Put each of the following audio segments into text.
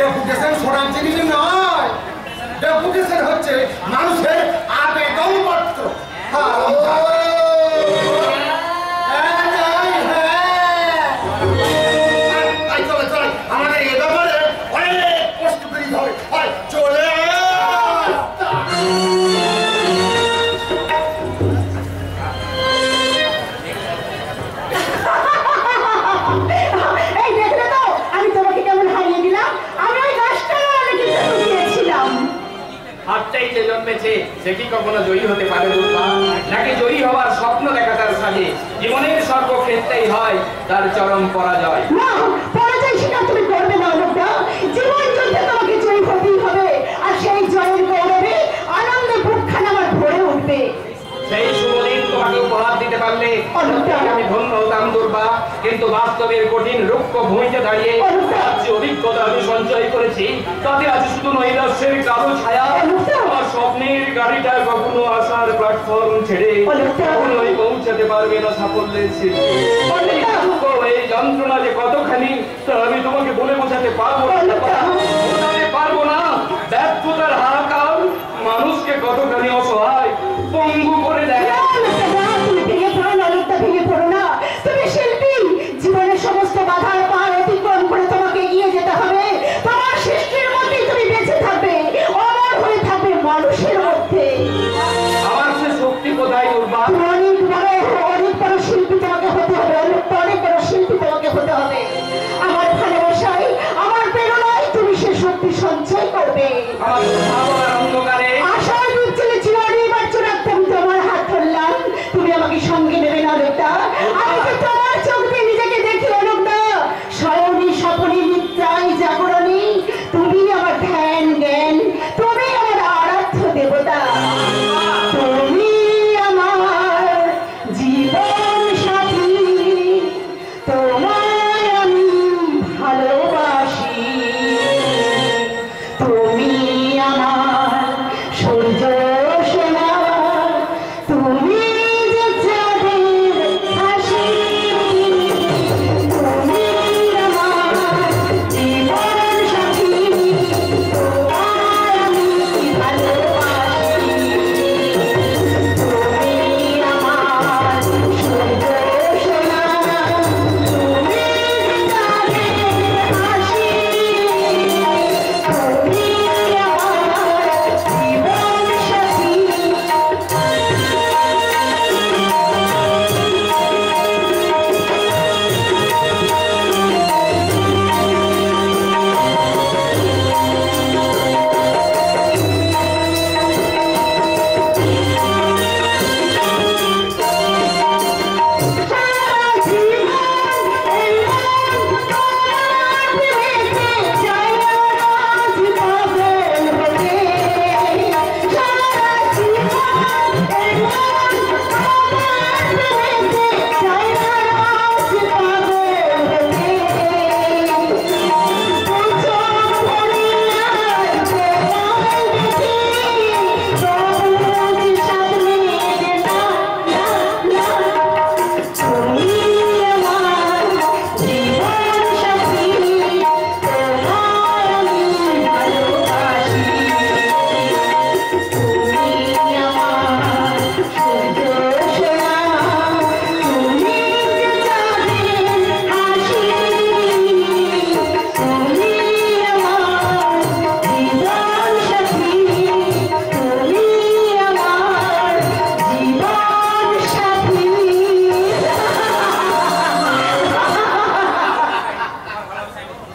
Deputation শোনার জিনিস নয়, ডেপুটেশন হচ্ছে মানুষের আবেদন পত্র। আমাদের এ ব্যাপারে অনেক কষ্ট করি হবে, চলে হাতটাই যে জন্মেছে সে কি কখনো জয়ী হতে পারে নাকি জয়ী হওয়ার স্বপ্ন দেখা তার সাজে? জীবনের সর্বক্ষেত্রেই হয় তার চরম পরাজয়। না, পরাজয় স্বীকার তুমি করবে না লোকটা। জীবন যুদ্ধে তোমাকে জয়ী হতেই হবে, আর সেই জয়ের গৌরবে আনন্দে বুকখানা আমার ভরে উঠবে। সেই শুভদিন তোমাকে উপহার দিতে পারলে আমি ধন্য হতাম দুর্বা, কিন্তু বাস্তবের কঠিন রুক্ষ ভূমিতে দাঁড়িয়ে যে অভিজ্ঞতা আমি সঞ্চয় করেছি তাতে আজ শুধু নৈরাশ্যের কালো ছায়া। আমার স্বপ্নের গাড়িটা কখনো আসার প্ল্যাটফর্ম ছেড়ে কখনোই পৌঁছাতে পারবে না সাফল্যের শীর্ষে। এই যন্ত্রণা যে কতখানি তা আমি তোমাকে বলে বোঝাতে পারবো না। ব্যর্থতার হাহাকার মানুষকে কতখানি অসহায় পঙ্গু করে দেয়। তুমি ভেঙে পড়ো না, লোকটা ভেঙে পড়ো না। তুমি শিল্পী, জীবনের সমস্ত বাধার পার অতিক্রম করে তোমাকে এগিয়ে যেতে হবে। তোমার সৃষ্টির মধ্যেই তুমি বেঁচে থাকবে, অমর হয়ে থাকবে মানুষের মধ্যে। আমার সে শক্তি কোথায় দুর্বা? অনেক বড় শিল্পী তোমাকে হতে হবে, অনেক বড় শিল্পী তোমাকে হতে হবে। আমার ভালোবাসায়, আমার প্রেরণায় তুমি সে শক্তি সঞ্চয় করবে। আশার রূপ চলে চিরনির্বাণ রাখতে আমি তোমার হাত ধরলাম, তুমি আমাকে সঙ্গে নেবে না লোকটা। আমি তো তোমার চোখ দিয়ে নিজেকে দেখি লোকটা, স্বয়নি স্বপনে নিদ্রায় জাগরণী তুমি আমার ধ্যান জ্ঞান, তুমি আমার আরাধ্য দেবতা, তুমি আমার জীবন সাথী, তোমায় আমি ভালোবাসি, তুমি আমার সূর্য সোনা, তুমি যে চাঁদের হাসি, তুমি আমার জীবন সাথী, তোমায় আমি ভালোবাসি, তুমি আমার সূর্য সোনা, তুমি যে চাঁদের হাসি, তুমি আমার জীবন সাথী।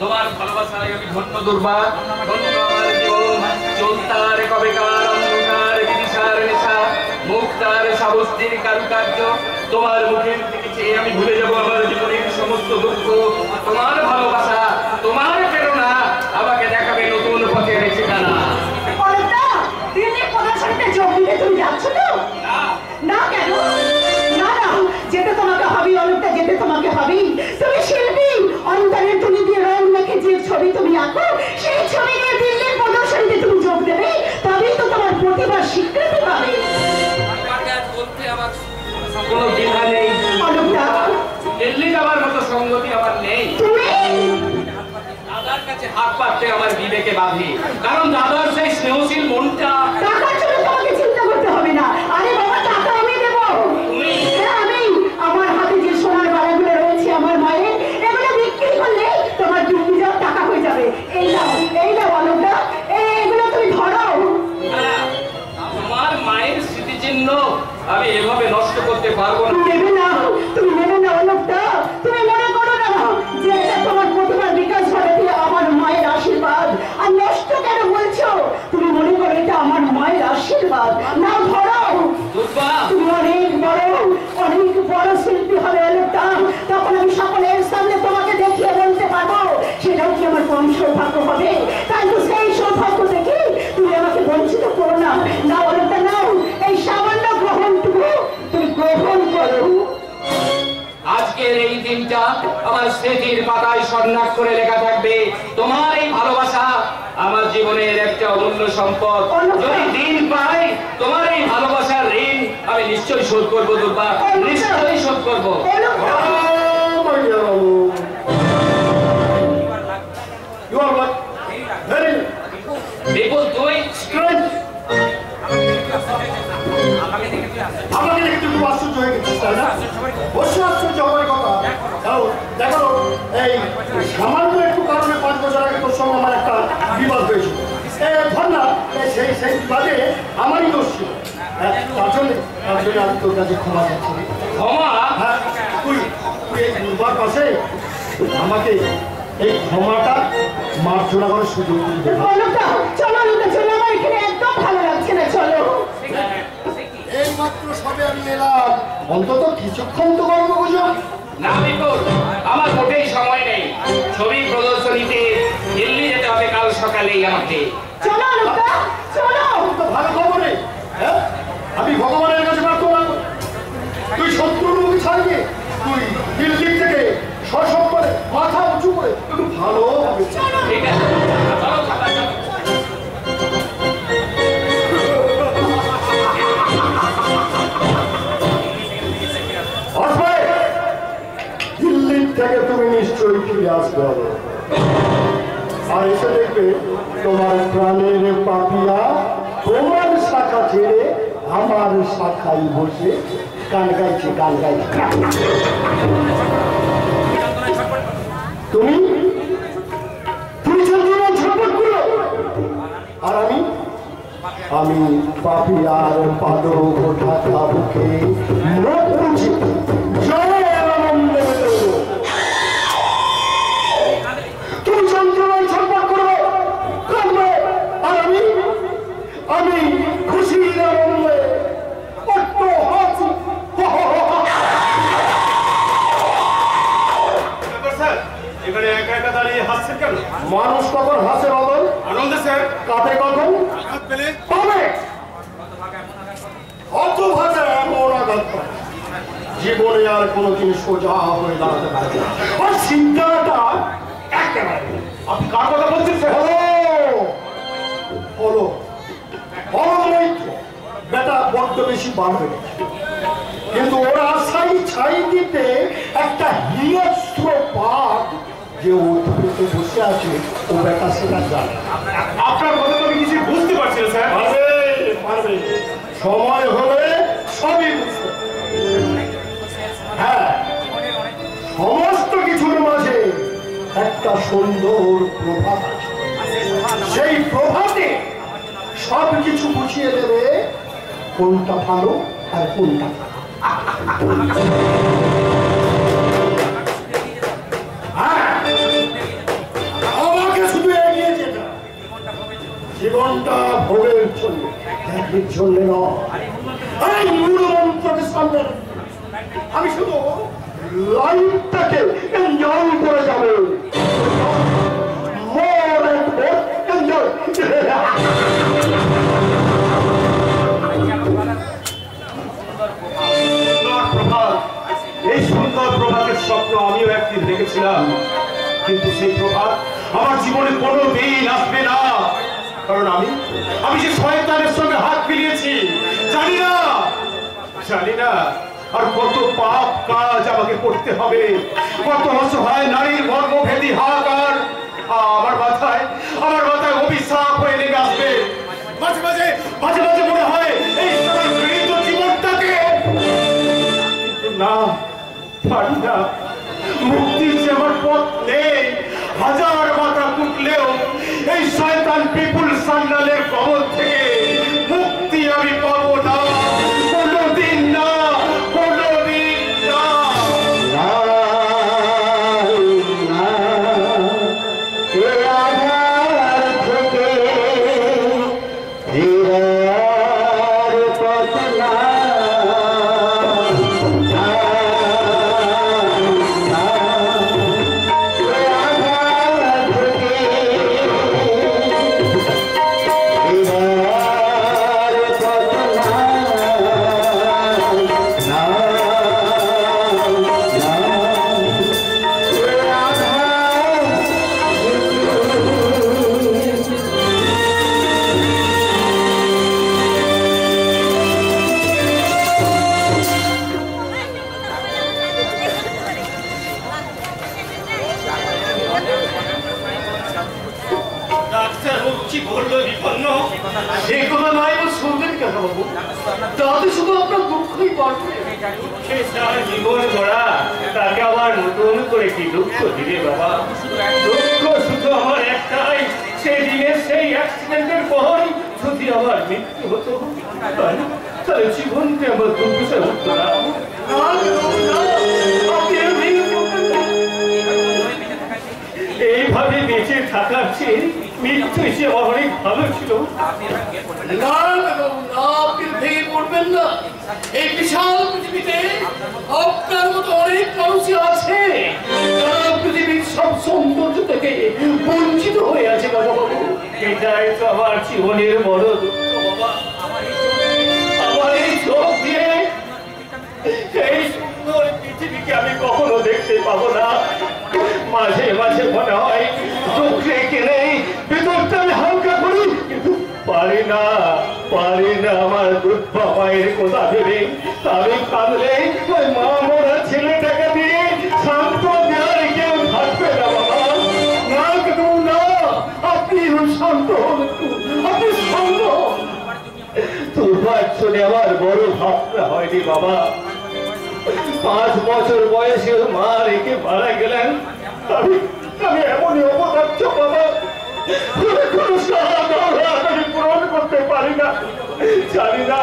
তোমার ভালোবাসায় আমি ধন্য দুর্বা, ধন্য আমার জীবন। চলতার কবেকার অন্ধকার বিদিশার নেশা, মুক্তার সাবস্তির কারুকার্য, তোমার মুখের দিকে চেয়ে আমি ভুলে যাবো আমার জীবনের সমস্ত দুঃখ। তোমার ভালোবাসা, তোমার প্রেরণা আমাকে দেখাবে নতুন পথের ঠিকানা। যোগ দিতে তুমি যাচ্ছ তো? না কেন? না না, যেতে তোমাকে হবে, অনেকটা যেতে তোমাকে হবে। তুমি শিল্পী, অন্তরের তুলি দিয়ে রং মেখে যে ছবি তুমি আঁকো, সেই ছবি নিয়ে দিল্লির প্রদর্শনীতে তুমি যোগ দেবে, তবেই তো তোমার প্রতিভা স্বীকৃতি পাবে। কোনো দ্বিধা নেই, দিল্লি যাওয়ার মতো সঙ্গতি আমার নেই। তুমি দাদার তোমার কাছে হাত পাততে আমার বিবেকে বাঁধে, কারণ দাদার সেই স্নেহশীল মনটা। টাকার জন্য তোমাকে চিন্তা করতে হবে না। আরে বাবা, টাকা আমি দেবো। হ্যাঁ, আমি। আমার হাতে যে সোনার বালাগুলো রয়েছে আমার মায়ের, এগুলো বিক্রি করলে তোমার বিক্রি যাওয়ার টাকা হয়ে যাবে। এই নাও অলোকদা, এগুলো তুমি ধরো। তোমার মায়ের স্মৃতিচিহ্ন আমি এভাবে নষ্ট করতে পারবো না। তুমি নেবে না অলোকদা। তুমি মনে করো না যে এটা তোমার প্রতিভার বিকাশ ঘটাতে আমার মায়ের আশীর্বাদ। আর নষ্ট কেন বলছো? তুমি মনে করো এটা আমার মায়ের আশীর্বাদ। না, ধরো। তুমি অনেক বড় শিল্পী হবে অলোকদা। তখন আমি সকলের সামনে তোমাকে দেখিয়ে বলতে পারবো সেটাও কি আমার কম সৌভাগ্য হবে। তাই তো সেই সৌভাগ্য দেখে তুমি আমাকে বঞ্চিত করো না। না অলোকদা, নাও, এই সামান্য গ্রহণটুকু তুমি গ্রহণ করো। আজকের এই দিনটা আমার স্মৃতির পাতায় স্বর্ণাক্ষরে লেখা থাকবে। তোমার এই ভালোবাসা আমার জীবনের একটা অমূল্য সম্পদ। যদি দিন পাই, তোমার এই ভালোবাসার ঋণ আমি নিশ্চয়ই শোধ করবো দুর্বা, নিশ্চয়ই শোধ করবো। বিপুল, তুই আমাকে দেখে তুই খুব আশ্চর্য হয়ে গেছিস, তাই না? অবশ্যই আশ্চর্য হওয়ার কথা। দেখো, এই সামান্য একটু কারণে 5 বছর আগে তোর সঙ্গে আমার একটা বিবাদ হয়েছিল। ধর না, সেই বিবাদে আমারই দোষ ছিল। তার জন্য আমি তোর কাছে ক্ষমা চাচ্ছি। ক্ষমা? হ্যাঁ, তুই এই দুর্বার পাশে আমাকে এই ক্ষমাটা মার্জনা করার সুযোগ দিবি। চলো, আমার এখানে একদম ভালো লাগছে না, চলো। এই মাত্র সবে আমি এলাম, অন্তত কিছুক্ষণ তো গল্প গুজব। না বিপুল, আমার মোটেই সময় নেই। ছবি প্রদর্শনীতে দিল্লি যেতে হবে কাল সকালেই আমাকে। চলো অলোকদা, চলো। তো ভালো খবরে, হ্যাঁ, আমি ভগবানের কাছে প্রার্থনা করি তুই শত্রুর মুখে ছাড়বি। তুই দিল্লি থেকে সসম্মানে মাথা উঁচু করে একটু ভালো হবে। ঠিক আছে, চলো, চলো। দিল্লির থেকে তুমি নিশ্চয়ই ফিরে আসবে হবে, আর এসে দেখবে তোমার প্রাণের পাপিয়া তোমার শাখা ছেড়ে আমার শাখায় বসে গান গাইছে। তুমি চন্দ্রমা ছটফট করো, আর আমি পাপিয়ার পাদর ঢাকা বুকে মুখ বুঝে জয় আনন্দে বেরোবো। তুমি চন্দ্রমায় ছটফট করবে, কাঁদবে, আর আমি খুশির আনন্দে কত হাসি। এখানে একা একা দাঁড়িয়ে হাসছেন কেন? মানুষ কখন হাসে বাদল? আনন্দে স্যার। কাঁদে কখন? আঘাত পেলে? পাবে। অত ভাষা এমন আঘাত পায় জীবনে আর কোনোদিন সোজা হয়ে দাঁড়াতে পারে না। আর চিন্তাটা একেবারে। আপনি কার কথা বলছেন স্যার? হলো বেটা বড্ড বেশি বাড়বে, কিন্তু ওরা ছাই দিতে একটা হিংস্র পাক যে উঠে বসে আছে, ও বেটা সেটা জানে। আপনার কথা তো আমি কিছু বুঝতে পারছি না স্যার। পারবে, সময় হলে সবই বুঝতে। হ্যাঁ, সমস্ত কিছুর মাঝে একটা সুন্দর প্রভাত আছে। সেই প্রভাতে সব কিছু বুঝিয়ে দেবে কোনটা ভালো আর কোনটা। আমাকে শুধু এগিয়ে যেতে, জীবনটা ভোগের জন্য, ত্যাগের জন্য নয়। এই মূলমন্ত্রকে সামনে আমি শুধু লাইফটাকে এনজয় করে যাবে। এই সুন্দর প্রভাতের স্বপ্ন আমিও একদিন দেখেছিলাম, কিন্তু সেই প্রভাত আমার জীবনে কোনো দিন আসবে না। কারণ আমি যে শয়তানের সঙ্গে হাত মিলিয়েছি, জানি না আর কত পাপ কাজ আমাকে করতে হবে, কত অসহায় নারীর মর্মভেদী হাহাকার আমার মাথায় অভিশাপ হয়ে লেগে আসবে। মাঝে মাঝে মনে হয় এই মৃত জীবনটাকে, কিন্তু না, পারি না। মুক্তির যে আমার পথ নেই। হাজার মাথা কুটলেও এই শয়তান বিপুল সান্যালের কবল থেকে মুক্তি আমি পাবো না, কোনোদিন না, কোনোদিন না। জীবন গড়া তাকে আবার নতুন করে কি দুঃখ দিবে বাবা? দুঃখ শুধু আমার একটাই, সেই দিনের সেই অ্যাক্সিডেন্টের পর যদি আমার মৃত্যু হতো তাহলে জীবনকে আমার দুঃখে হতো না। এইভাবে বেঁচে থাকার চেয়ে মৃত্যু এসে অনেক ভালো ছিল। আপনি ভেঙে পড়বেন না। এই বিশাল পৃথিবীতে আপনার মতো অনেক মানুষই আছে যারা পৃথিবীর সব সৌন্দর্য থেকে বঞ্চিত হয়ে আছে। বাবু, এটাই তো আমার জীবনের বড় দুঃখ বাবা। আমার এই চোখ দিয়ে এই সুন্দর পৃথিবীকে আমি কখনো দেখতে পাবো না। মাঝে মাঝে মনে হয় চোখে কেনে ভিতরটা আমি হালকা করি, কিন্তু পারি না। আমার দুঃখা মায়ের কথা ভেবে আমি কাঁদলে ওই মা মোরা ছেলেটাকে দিয়ে শান্ত দেওয়ার কেউ থাকবে না বাবা। না কেন না, আপনি শান্ত হন, আপনি শান্ত হন। তোর শুনে আমার বড় ভাবনা হয়নি বাবা। 5 বছর বয়সে মা রেখে মারা গেলেন। আমি এমনই অপদার্থ বাবা, কোনো সাহায্য আমি পূরণ করতে পারি না। জানি না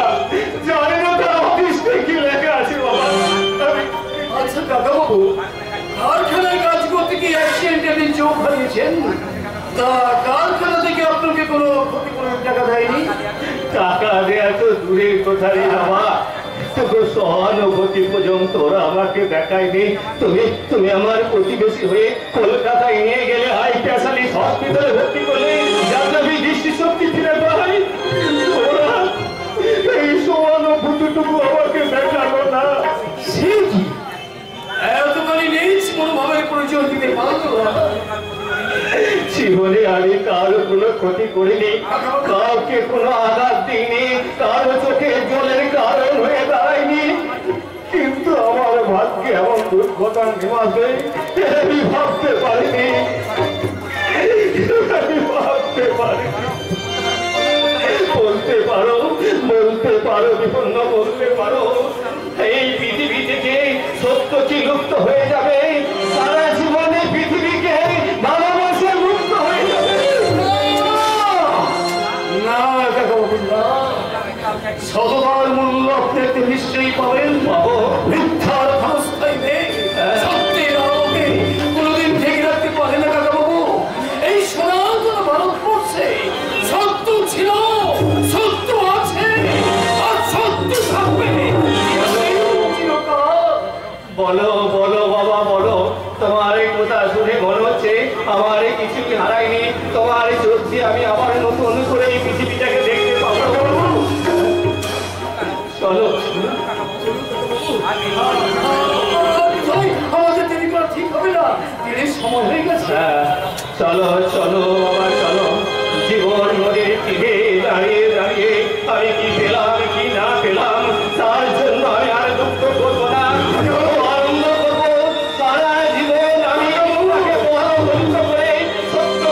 তার অফিসে কি লেখা আছে বাবা। আচ্ছা দাদাবাবু, কারখানায় কাজ করতে কি অ্যাক্সিডেন্টে আপনি চোখ হারিয়েছেন? তা কারখানা থেকে আপনাকে কোনো ক্ষতিপূরণের টাকা দেয়নি? টাকা দেয়া তো দূরের কথা রে বাবা, সহানুভূতি পর্যন্ত ওরা আমাকে দেখায়নি। তুমি আমার প্রতিবেশী হয়ে কলকাতায় নিয়ে গেলে হাই স্পেশালিস্ট হসপিটালে ভর্তি করলে যাতে আমি দৃষ্টিশক্তি ফিরে পাই। ওরা এই সহানুভূতিটুকু আমাকে দেখালো না। সে কি এতখানি নিজ মনোভাবের পরিচয় দিতে পারলো না? জীবনে আমি কারো কোনো ক্ষতি করিনি, কাউকে কোনো আঘাত দিইনি, কারো চোখে জলের কারণ হয়ে দাঁড়াইনি, কিন্তু আমার ভাগ্যে এমন দুর্ঘটনা নেমাবে আমি ভাবতে পারিনি। বলতে পারো বিপন্ন, বলতে পারো এই পৃথিবী থেকে সত্য কি লুপ্ত হয়ে যাবে? সারা জীবনে পৃথিবীকে ভালোবাসে মুক্ত হয়ে যাবে? না দাদাবাবু, না। সততার মূল্য আপনি নিশ্চয়ই পাবেন। বাবু, মিথ্যার ক্ষণস্থায়ী নেই, সত্যের আলোকে কোনোদিন ঢেকে রাখতে পারে না কাকাবাবু। এই সনাতন ভারতবর্ষে সত্য ছিল, সত্য আছে, আর সত্য থাকবে চিরকাল। বলো বাবা, বলো। তোমার এই কথা শুনে মনে হচ্ছে আমার কিছু হারাইনি। তোমার চোখ দিয়ে আমি আবার নতুন করে এই পৃথিবীটাকে দেখতে পাবো। চলো। আমাদের দেরি করা ঠিক হবে না, দেরির সময় হয়ে গেছে। চলো বাবা, চলো। জীবন নদীর তীরে দাঁড়িয়ে দাঁড়িয়ে আমি কি পেলাম কি না পেলাম তার জন্য আমি আর দুঃখ করবো না, আনন্দ করবো। সারা জীবন আমি তোমাকে বড় বন্ধ করে সত্য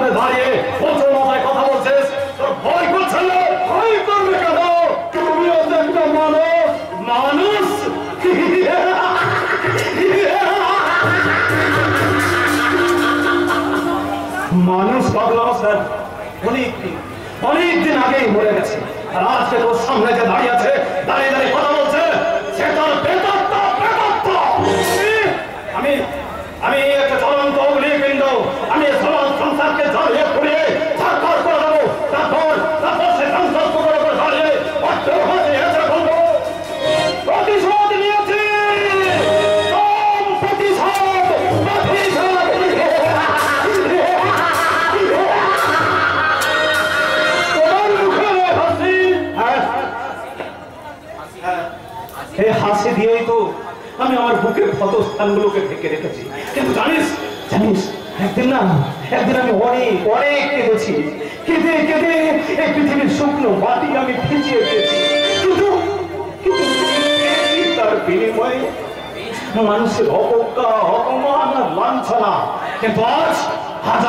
সামনে দাঁড়িয়ে বলছো মাথায় কথা বলছিস, তোর ভয় করছে না? ভয় করবে কেন? তুমিও তো একটা মানুষ। মানুষ পাগলা স্যার অনেকদিন আগেই মরে গেছে, আর আজকে তোর সামনে যে দাঁড়িয়ে আছে, দাঁড়িয়ে দাঁড়িয়ে কথা বলছে, সে তোর প্রেতাত্মা। আমি একটা জ্বলন্ত অগ্নিপিণ্ড, আমি সমাজ সংসারকে জ্বালিয়ে পুড়িয়ে ছাড়খার করে দেবো। তারপর সে সংসর্গ করে দাঁড়িয়ে বলবো প্রতিশোধ নিয়েছি, এই হাসি দিয়েই তো আমি আমার বুকের ক্ষত স্থানগুলোকে ঢেকে রেখেছি। কিন্তু জানিস একদিন আমি অনেক কেঁদেছি। কেঁদে এই পৃথিবীর শুকনো মাটি আমি ভিজিয়ে দিয়েছি। কিন্তু তার বিনিময়ে মানুষের অবজ্ঞা, অপমান আর লাঞ্ছনা। কিন্তু আজ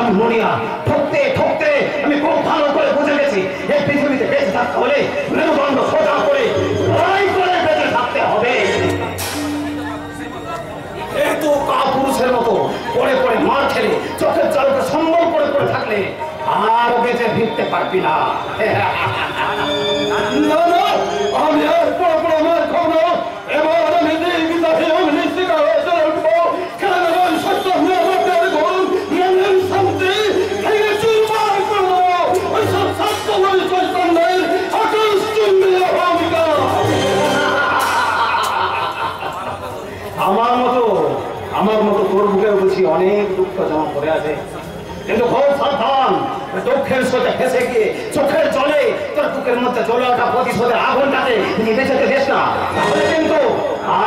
আমি মরিয়া। ঠকতে আমি খুব ভালো করে বুঝে গেছি, এই পৃথিবীতে বেঁচে থাকতে হলে মেরুদণ্ড সোজা করে লড়াই করে বেঁচে থাকতে হবে। এত কাপুরুষের মতো পড়ে মার খেলে চোখের জলকে সম্বল করে থাকলে আর বেঁচে ফিরতে পারবি না। আমি আর পড়ে মার খাবো না। এবার আমি আমার মতো তোর বুকে বুঝি অনেক দুঃখ জমা করে আছে। কিন্তু খুব সাবধান, দুঃখের সাথে ফেসে গিয়ে চোখের জলে তোর বুকের মধ্যে জ্বলে ওঠা প্রতিশোধের আগুনটাতে নিভে যেতে দেশ না, তাহলে কিন্তু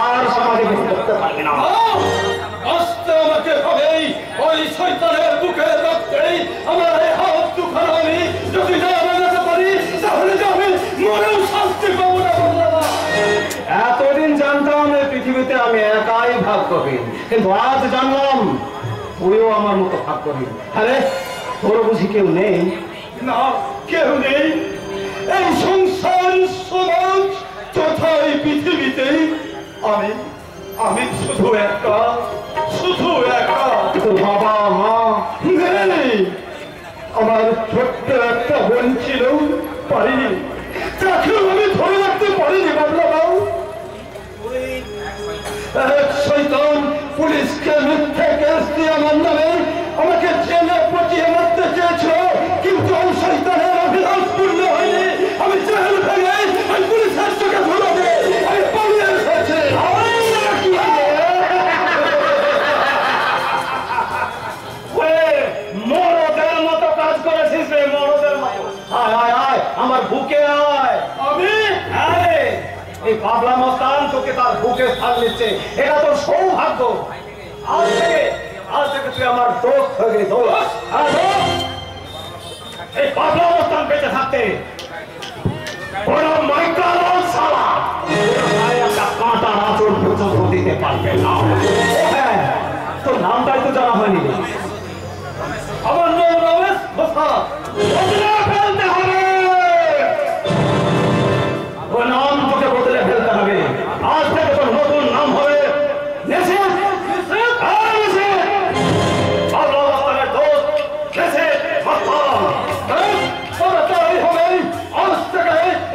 আর সমাজে বেঁচে থাকতে পারবি না। আস্তে আমাকে হবেই ওই শয়তানের বুকে রক্তেই আমার এই হাত দুখানা আমি যদি না বানাতে পারি, তাহলে আমি মরেও শান্তি পাবো না। এতদিন জানতাম এই পৃথিবীতে আমি একাই ভাগ্যহীন, কিন্তু আজ জানলাম তুইও আমার মতো ভাগ্যহীন। আরে তোর বুঝি কেউ নেই? না, কেউ নেই। এই সংসার সমাজ তথা এই পৃথিবীতে আমি শুধু একা। তোর বাবা মা নেই, আমার ছোট্ট একটা বোন ছিল, পারিনি, তাকেও আমি ধরে রাখতে পারিনি। বাবলা বাবু শয়তান পুলিশকে মিথ্যে কেস দিয়ে আমার নামে আমাকে জেলে পচিয়ে মারতে চেয়েছিল, কিন্তু ওই শয়তানের অভিলাষ পূর্ণ হয়নি। আমি জেল ভেঙে ওই পুলিশের চোখে ধরে দিয়ে আমি পালিয়ে এসেছি। মরদের মতো কাজ করেছিস রে, মরদের মতো। আয় আমার বুকে আয়। আমি এই পাগলা মস্তান তোকে তার বুকে স্থান দিচ্ছে, এটা তোর সৌভাগ্য। আজ থেকে তুই আমার দোষ হয়ে গেলি। এই পাগলা মস্তান বেঁচে থাকতে কোন মাইক্রালন শালা একটা কাঁটার আঁচড় পর্যন্ত দিতে পারবে না। হ্যাঁ, তোর নামটাই তো জানা হয়নি। আমার নাম রমেশ ঘোষা। ফেলতে হবে ও নাম, তোকে বদলে ফেলতে হবে। আজ থেকে তোর নতুন নাম হবে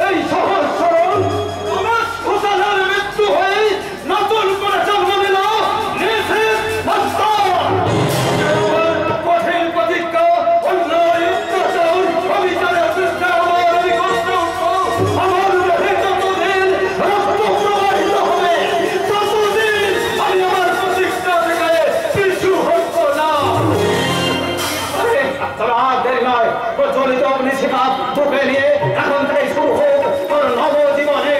এই সহজ সরল মৃত্যু হয়ে নতুন করে জন্ম দিল কঠিন প্রতিজ্ঞা, অন্যায় অত্যাচার অবিচারের বিরুদ্ধে আমি করতে উঠবো। আমার যতদিন রক্ত প্রবাহিত হবে, ততদিন আমি আমার প্রতিজ্ঞা থেকে পিছু হটবো না। আর দেরি নয়, প্রচলিত অগ্নিশিখা বুকে নিয়ে এখন থেকে শুরু হোক তোর নবজীবনে।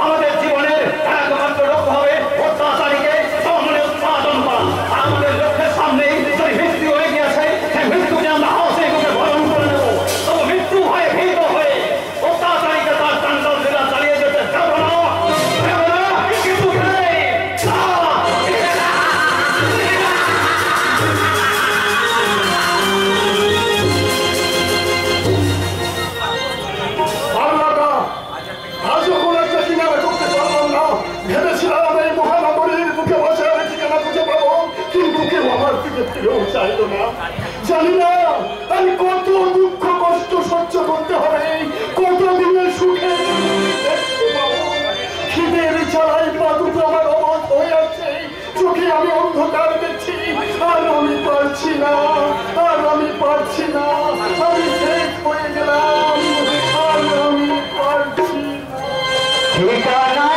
আমাদের জীবনের একমাত্র লক্ষ্য হবে অত্যাচারীকে সামনে উৎপাদন করা। আমাদের লক্ষ্যের সামনে যদি মৃত্যু হয়ে গিয়েছে, সেই মৃত্যুকে আমরা হাসে মুখে বরণ করে নেব। তবে মৃত্যু হয়ে ভীত হয়ে অত্যাচারীকে তার কান্ডল লীলা চালিয়ে যেতে দেব না। কিন্তু চাইলো না। জানি না আমি কত দুঃখ কষ্ট সহ্য করতে হবে, কত দিনের সুখে খিদের চালাই পা দুটো আমার অবধ হয়ে আছে, চোখে আমি অন্ধকার দেখছি, আর আমি পারছি না, আর আমি পারছি না, আমি শেষ হয়ে গেলাম, আর আমি পারছি না। ঠিকানা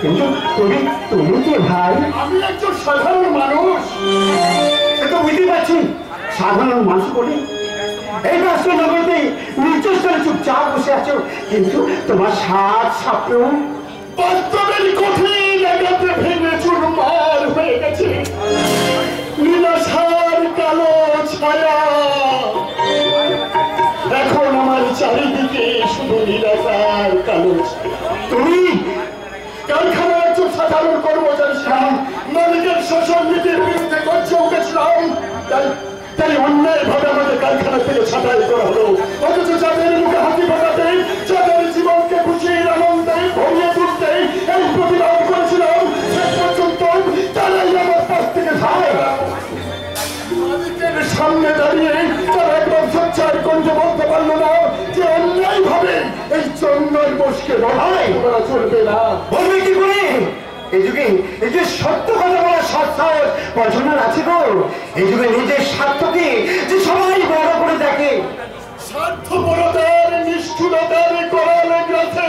কিন্তু তুমি কি ভাই? আমি একজন সাধারণ মানুষ, সে তো বুঝতে পারছি। সাধারণ মানুষ বলে এই ব্যস্ত নগরীতে নির্দিষ্ট স্তরে চুপচাপ বসে আছো, কিন্তু তোমার সাত স্বপ্ন বাস্তবের কঠিন আঘাতে ভেঙে চুরমার হয়ে গেছে। নিরাশার কালো ছায়া এখন আমার চারিদিকে, শুধু নিরাশার কালো ছায়া। তুমি কারখানার একজন সাধারণ কর্মচারী ছিলাম, মালিকের শোষণ নীতির বিরুদ্ধে গর্জে উঠেছিলাম, তাই অন্যায় ভাবে আমাদের কারখানা থেকে ছাঁটাই করা হলো। অথচ যাদের মুখে হাসি ফোটাতে, যাদের জীবনকে খুশির আনন্দে ভরিয়ে তুলতে এই প্রতিবাদ করেছিলাম, শেষ পর্যন্ত তারাই আমার পাশ থেকে মালিকের সামনে দাঁড়িয়ে তারা একবার সোচ্চার কণ্ঠে বলতে পারলো না যে অন্যায় ভাবে এই চন্দন বোসকে লড়াই করা চলবে না। বলবে কি করে? এই যুগে সত্য কথা বলা সৎসাহস পছন্দের আছে গো। এই যুগে নিজের স্বার্থকে যে সবাই বড় করে দেখে। স্বার্থপরতার নিষ্ঠুরতার করালে গেছে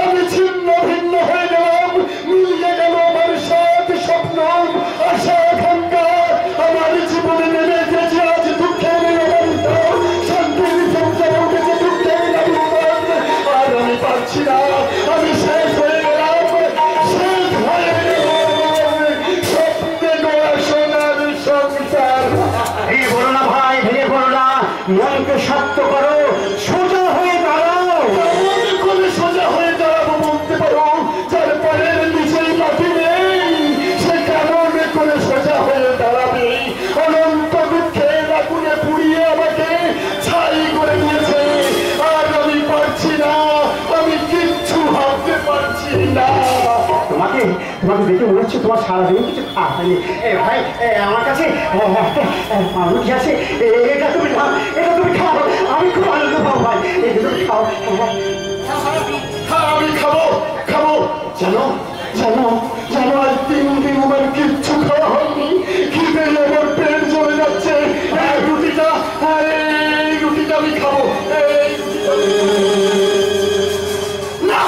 আমি ছিন্ন ভিন্ন হয়ে গেলাম। মিলিয়ে গেল আমার সাত স্বপ্ন, আশা, আকাঙ্ক্ষা। আমার জীবনে নেমে এসেছে আজ দুঃখের অবস্থা, শান্তির সংসারে উঠেছে দুঃখের অবস্থান। আর আমি পারছি না, আমি শেষ হয়ে গেলাম, শেষ হয়ে গেলাম স্বপ্নে গোয়া সোনার সংসার। এই বলো না ভাই, ভেঙে পড়ো না, মনকে শক্ত করো, সোজা হয়ে দাঁড়াও। কেমন করে সোজা হয়ে দাঁড়াবো বলতে পারো? যার পায়ের নিচেই মাটি নেই, সে কেমন করে সোজা হয়ে দাঁড়াবে? অনন্ত দুঃখের আগুনে পুড়িয়ে আমাকে ছাই করে দিয়েছে। আর আমি পারছি না, আমি কিচ্ছু ভাবতে পারছি না। তোমাকে দেখে মনে হচ্ছে তোমার সারাদিন কিছু খাওয়া হয়নি। ভাই আমার কাছে একটা মানুষ আছে, এটা তুমি খাও, এটা তুমি খাও, আমি খুব আনন্দ পাবো ভাই, এটা তুমি খাও। হ্যাঁ আমি খাবো খাবো। জানো জানো জানো আজ 3 দিন আমার কিচ্ছু খাওয়া হয়নি। খিদে আমার পেট জ্বলে যাচ্ছে। এই রুটিটা আমি খাবো। এই রুটিটা না,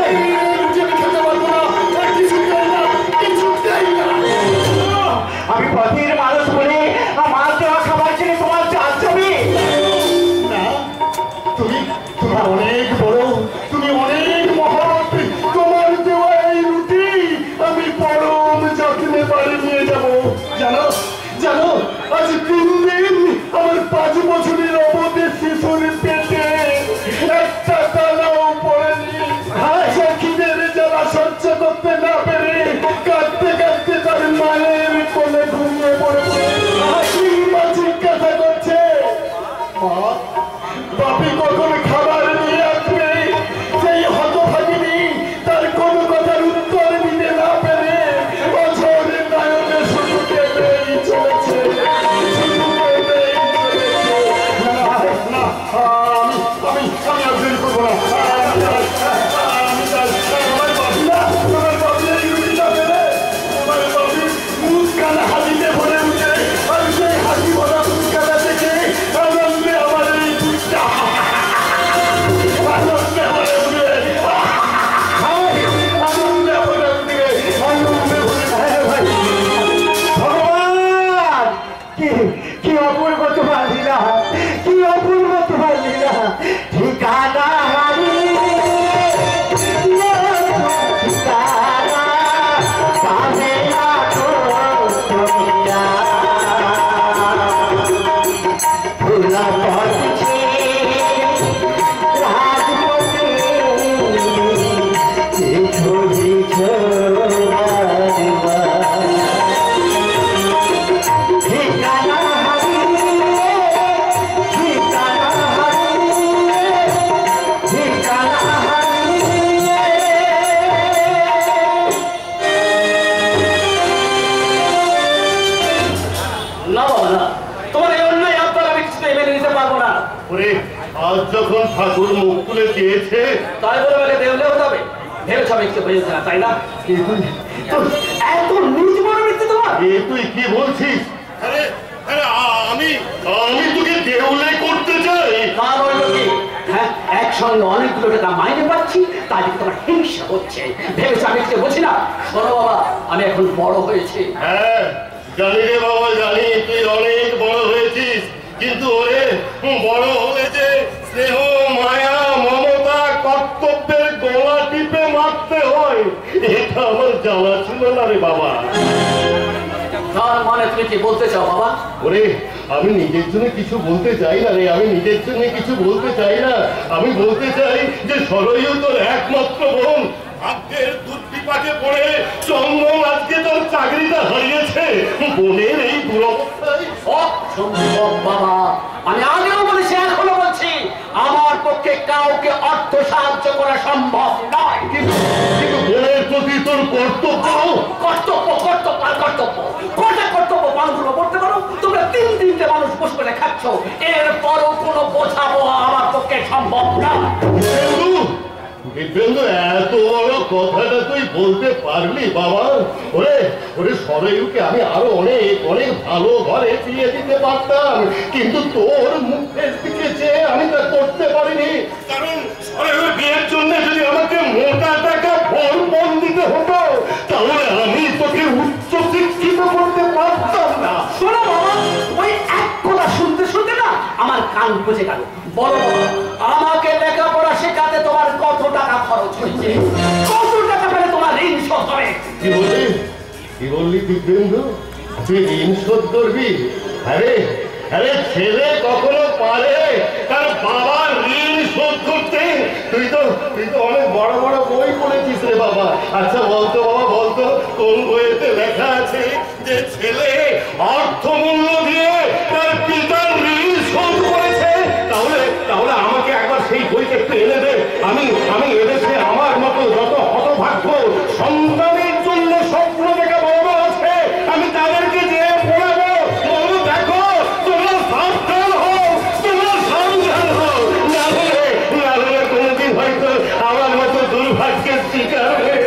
এই রুটি আমি খেতে পারবো না। কিছুতেই না, কিছুতেই না। আমি পথের মানুষ বলে আমার দেওয়া খাবার ছেড়ে তোমার চাল ছবি না, তুমি অনেক বড়, তুমি অনেক মহৎ। তোমার দেওয়া এই রুটি আমি পরম যত্নে বাড়ি নিয়ে যাব। জানো জানো আজ 3 দিন আমার 5 বছরের অবধি শিশুর পেটে একটা দানাও পড়েনি। সে খিদের জ্বালা সহ্য করতে না পেরে কাঁদতে কাঁদতে তার মায়ের কোলে ঘুমিয়ে পড়েছে। মা জিজ্ঞাসা করছে, মা বাপি কখন খাবার নিয়ে আসবে? সেই হতভাগিনী তার কোন কথার উত্তর দিতে না পেরে বছরে নয়নে শুধু কেঁদেই চলেছে, শুধু কেঁদেই চলেছে। না, আমি আর দেরি করবো না। আমি চাই আমার বাপি না, আমার বাপি এই রুটিটা পেলে আমার বাপি মুখ কানা হাতিতে ভরে উঠে, আর সেই হাতি ভরা মুখ কানা থেকে আনন্দে আমার এই দুধটা আনন্দে ভরে উঠবে, আনন্দে ভরে উঠবে, আনন্দে ভরে ভাই ভগবান, কি অপূর্ব তোমার লীলা, কি অপূর্ব তোমার লীলা। ঠিকানা হারিয়ে ঠিকানা পাবে না তো দুনিয়া। ভোলা পথে রাজপথে এঠো এঠো রাজবা। ঠিকানা হারিয়ে ঠিকানা হারিয়ে ঠিকানা হারিয়ে। না বাবা না, তোমার এই অন্যায় আপনার আমি কিছুতেই মেনে নিতে পারবো না। ওরে আজ যখন ঠাকুর মুখ তুলে চেয়েছে তাই বলে আমাকে দেওয়া হতে হবে? ভেবেছ আমি কিছু হয়েছে না, তাই না? এত নিজ মনোবৃত্তি তোমার? এ তুই কি বলছিস? আরে আরে আমি তোকে দেউলে করতে চাই। তা বললো কি? হ্যাঁ, একসঙ্গে অনেকগুলো টাকা মাইনে পাচ্ছি, তাই তোমার হিংসা হচ্ছে। ভেবেছ আমি কিছু বলছি না? শোনো বাবা, আমি এখন বড় হয়েছি। হ্যাঁ জানি রে বাবা, জানি তুই অনেক বড় হয়েছিস, কিন্তু ওরে বড় হয়েছে স্নেহ, মায়া, মমতা, কর্তব্যের গলা টিপে মারতে হয়, এটা আমার জানা ছিল না রে বাবা। তার মানে তুমি কি বলতে চাও বাবা? ওরে আমি নিজের জন্য কিছু বলতে চাই না রে, আমি নিজের জন্য কিছু বলতে চাই না। আমি বলতে চাই যে সরয়ু তোর একমাত্র বোন, ভাগ্যের দুর্বিপাকে পড়ে চন্দন আজকে তোর চাকরিটা হারিয়েছে। বোনের এই দুরবস্থায় অসম্ভব বাবা, আমি আগেও বলেছি, এখনো বলছি, আমার পক্ষে কাউকে অর্থ সাহায্য করা সম্ভব নয়। কিন্তু বোনের প্রতি তোর কর্তব্য। কর্তব্য কর্তব্য আর কর্তব্য, কটা কর্তব্য মানুষগুলো করতে পারো? তোমরা 3 মানুষ বসে করে খাচ্ছ, এরপরও কোনো বোঝাবো আমার পক্ষে সম্ভব না। দিব্যেন্দু, এত বড় কথাটা তুই বলতে পারলি বাবা? ওরে ওরে সরয়ুকে আমি আরো অনেক অনেক ভালো ঘরে ফিরিয়ে দিতে পারতাম, কিন্তু তোর মুখের দিকে চেয়ে আমি তা করতে পারিনি। কারণ সরয়ুর বিয়ের জন্য যদি আমাকে মোটা টাকা ফল দিতে হতো, তাহলে আমি তোকে উচ্চ শিক্ষিত করতে পারতাম না। শোনো বাবা, ওই এক কথা শুনতে শুনতে না আমার কান বুঝে গেল। বলো বাবা, আমাকে লেখাপড়া শেখাতে তোমার কত টাকা খরচ হয়েছে? কত টাকা পেলে তোমার ঋণ শোধ হবে? কি বললি দিব্যেন্দু? তুই ঋণ শোধ করবি? আরে আরে ছেলে কখনো পারে তার বাবার ঋণ শোধ করতে? তুই তো অনেক বড় বড় বই পড়েছিস রে বাবা। আচ্ছা বলতো বাবা, বলতো কোন বইতে লেখা আছে যে ছেলে অর্থমূল্য দিয়ে তার পিতার ঋণ শোধ করেছে? তাহলে আমাকে একবার সেই বইটা একটু এনে দে। আমি এদেশে আমার মতো যত হতভাগ্য সন্তানের জন্য স্বপ্ন দেখা বাবা আছে, আমি তাদেরকে যে পড়াবো। বলো, দেখো তোমরা সাবধান হও, তোমরা সাবধান হও, না হলে কোনোদিন হয়তো আমার মতো দুর্ভাগ্যের শিকার হয়ে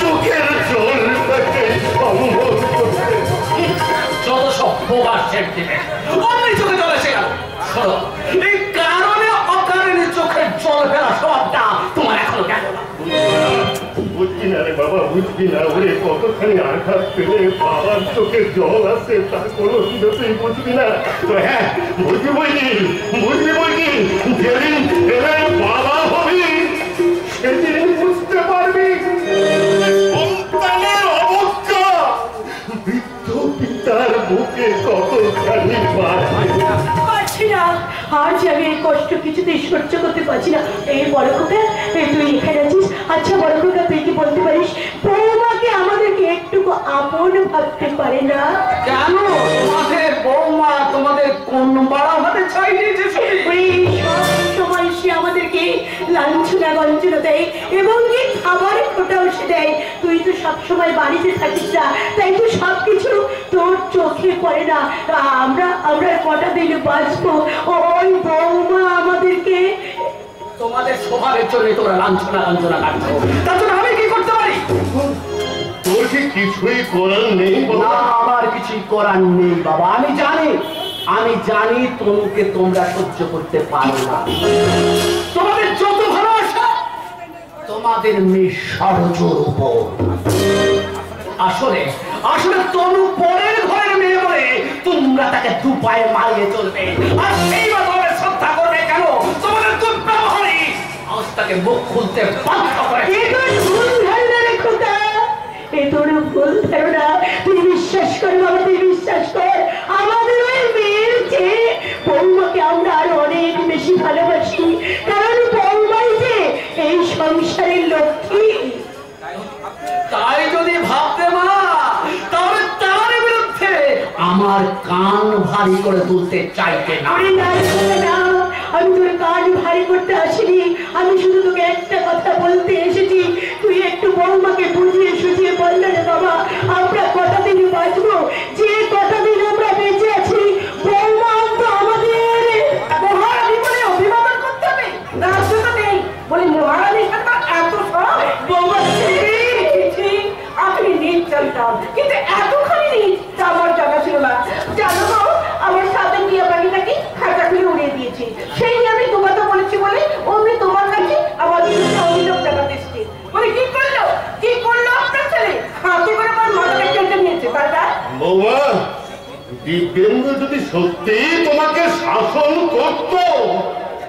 চোখের জল থেকে সম্ভব করতে। যত সব বোবার ছেড় দিবে, অমনি চোখে জল এসে গেল। শোনো, এই কারণে অকারণে চোখের জল ফেলা স্বভাবটা তোমার এখনো গেল না। বুঝবি না রে বাবা, বুঝবি না। ওরে কতখানি আঘাত পেলে বাবার চোখে জল আসে তা কোনো তুই বুঝবি না। তো হ্যাঁ, বুঝবি বইকি যেদিন এবার বাবা হবি সেদিন বুঝতে পারবি সন্তানের অবস্থা বৃদ্ধ পিতার বুকে কতখানি পারছি না, আজ আমি এই কষ্ট কিছুতেই সহ্য করতে পারছি না। এই বড় খোকা, তুই এখানে আছিস। আচ্ছা বড় খোকা, তুই কি বলতে পারিস বৌমাকে আমাদেরকে একটুকু আপন ভাবতে পারে না? কেন তোমাদের বৌমা তোমাদের কোন বাড়া হতে চাই দিয়েছে? সময় সে আমাদেরকে লাঞ্ছনা গঞ্জনা দেয় এবং কি খাবার খোটাও সে দেয়। তুই তো সবসময় বাড়িতে থাকিস না, তাই তো সবকিছু তোর চোখে পড়ে না। আমরা কটা দিন বাঁচবো, ওই বৌমা আমাদেরকে। তোমাদের স্বভাবের জন্য তোমরা লাঞ্ছনা কাটছো, তার জন্য আমি কি করতে পারি? তোর কি কিছুই করার নেই? না, আমার কিছুই করার নেই বাবা। আমি জানি তনুকে তোমরা সহ্য করতে পারো না। তোমাদের যত ভালোবাসা তোমাদের মেয়ে সরজর উপর। আসলে তনু পরের ঘরের মেয়ে বলে তোমরা তাকে দু পায়ে মারিয়ে চলবে, আর সেই বা তোমাদের শ্রদ্ধা করবে কেন? তোমাদের দুর্ব্যবহারে আজ তাকে মুখ খুলতে বাধ্য করে। ভুল ধারণা। তুই বিশ্বাস কর বাবা, তুই বিশ্বাস কর, আমাদের ওই মেয়ের চেয়ে বৌমাকে আমরা আরো অনেক বেশি ভালোবাসি। কারণ বৌমাই যে এই সংসারের লক্ষ্মী। তাই যদি ভাবতে মা, তাহলে তার বিরুদ্ধে আমার কান ভারী করে তুলতে চাইতে না। আমি তোর কান ভারী করতে আসিনি, আমি শুধু তোকে একটা কথা বলতে এসেছি। তুই একটু বৌমাকে বুঝিয়ে সুঝিয়ে বললে রে বাবা, আমরা কটা দিন বাঁচবো? যে কটা দিন আমরা বেঁচে আছি, বৌমা তো আমাদের মহারানী বলে অভিবাদন করতে হবে। রাজ্য তো নেই বলে মহারানী এত সব বৌমা আপনি নিজ চলতাম, কিন্তু এতখানি নিজ আমার জানা ছিল না। জানো তো, আমার সাথে বিয়ে বাড়িটাকে খাতা খুলে উড়িয়ে দিয়েছে। সেই আমি তোমাকে বলেছি বলে অমনি তোমার কাছে আমার অভিযোগ টাকাতে এসছে। বলে কি করলো আপনার ছেলে? হাতে করে আমার মাথাটা কেটে নিয়েছে। বৌমা, দিব্যেন্দু যদি সত্যি তোমাকে শাসন করত,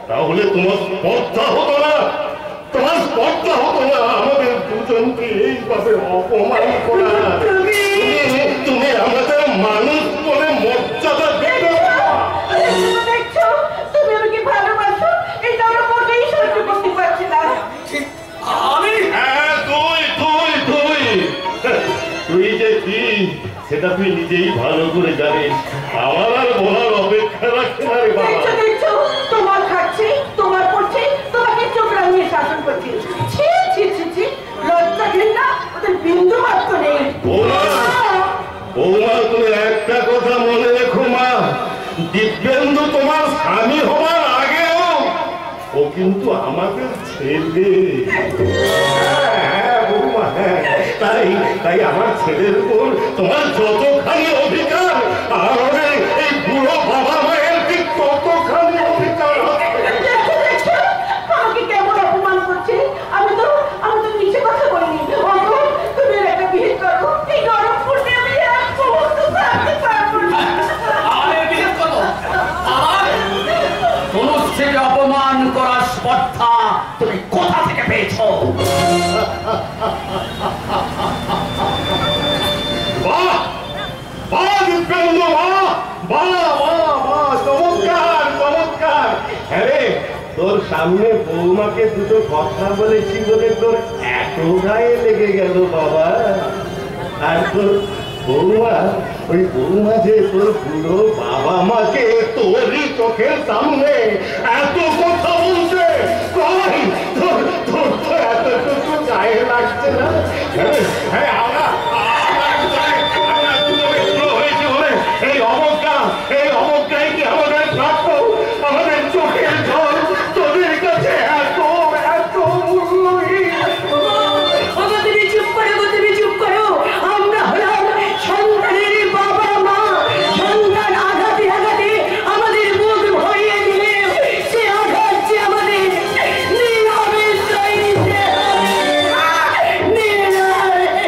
তাহলে তোমার স্পর্ধা হতো না। আমাদের দুজনকে এইভাবে অপমান করা। তুমি আমাদের মানুষ বলে মর্যাদা দেবে। দেখছো তুমি আমাকে ভালোবাসো, এটা আমরা মোটেই সহ্য করতে পারছি না। আমি হ্যাঁ, তুই যে কি সেটা তুই নিজেই ভালো করে জানিস। আমার আর বলার অপেক্ষা রাখে না রে বাবা। দেখছো তোমার খাচ্ছে, তোমার পড়ছে, তোমাকে চোখ রাঙিয়ে শাসন করছে। লজ্জা ঘৃণা ওদের বিন্দু মাত্র নেই। বৌমা, তুমি একটা কথা মনে রেখো মা, দিব্যেন্দু তোমার স্বামী হবার আগেও ওকে কিন্তু আমাদের ছেলে। হ্যাঁ বৌমা, হ্যাঁ, তাই আমার ছেলের উপর তোমার যতখানি অধিকার, আমাদের এই বুড়ো বাবা মায়ের ঠিক ততখানি অধিকার আছে। আমাকে কেমন অপমান করছে? আমি তো নিচে কথা বলিনি। তুমি একটা বিয়ে করো, এই গরম পড়তে আমি এক মুহূর্ত থাকতে পারবো না। আমাদের বিয়ে করো? তনুশ্রীকে অপমান করার স্পর্ধা তুমি কোথা থেকে পেয়েছো? বাহ বাহ দিব্যেন্দু, বাহ বাহ বাহ, চমৎকার চমৎকার। হ্যাঁ রে, তোর সামনে বৌমাকে দুটো কথা বলেছি বলে তোর এত গায়ে লেগে গেল বাবা। আর তোর বৌমা, ওই বৌমা যে তোর বুড়ো বাবা মাকে তোরই চোখের সামনে এত কথা বলছে, তোর তোর তো এতটুকু গায়ে লাগছে না? হ্যাঁ এই অবজ্ঞায় কি আমাদের প্রাপ্য? আমাদের চোখের জল তোদের কাছে এত এত মূল্যহীন। তুমি চুপ করো, তুমি চুপ করো। আমরা হলাম সন্তানের বাবা মা। সন্তান আঘাতে আঘাতে আমাদের বুক ভরিয়ে দিলে সে আঘাত যে আমাদের নীরবে সইতে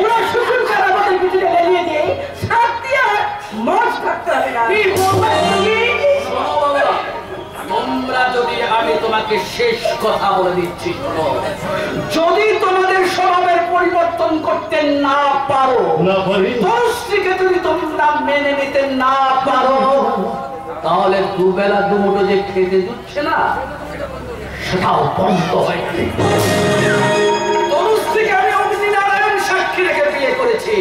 ওরা শুকুর করা আমাদের পিছনে লেলিয়ে দিয়ে শান্তি আর মাছ থাকতে হবে না। তোমরা যদি, আমি তোমাকে শেষ কথা বলে দিচ্ছি, শোনো, যদি তোমাদের স্বভাবের পরিবর্তন করতে না পারো, তনুশ্রীকে যদি তোমরা মেনে নিতে না পারো, তাহলে দুবেলা দুমুঠো যে খেতে দিচ্ছে না, সেটাও বন্ধ হয়ে যাবে। তনুশ্রীকে আমি অগ্নিনারায়ণ সাক্ষী রেখে বিয়ে করেছি,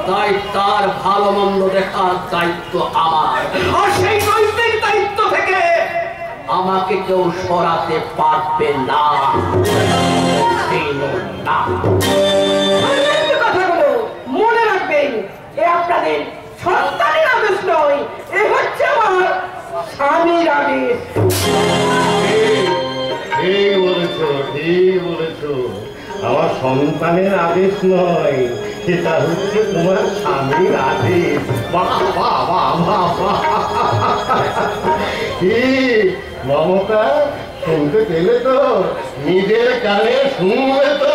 তাই তার ভালো মন্দ দেখার দায়িত্ব আমার। আর সেই নৈতিক দায়িত্ব থেকে আমাকে কেউ সরাতে পারবে না। কথাগুলো মনে রাখবেন, এ আপনাদের সন্তানের আদেশ নয়, এ হচ্ছে আমার স্বামীর আদেশ। ঠিক বলেছো, ঠিক বলেছো। আমার সন্তানের আদেশ নয়, সেটা হচ্ছে তোমার স্বামীর আদেশ। বাহ বাহ বাহ বাহ বাহ। কি মমতা, শুনতে পেলে তো? নিজের কানে শুনবে তো?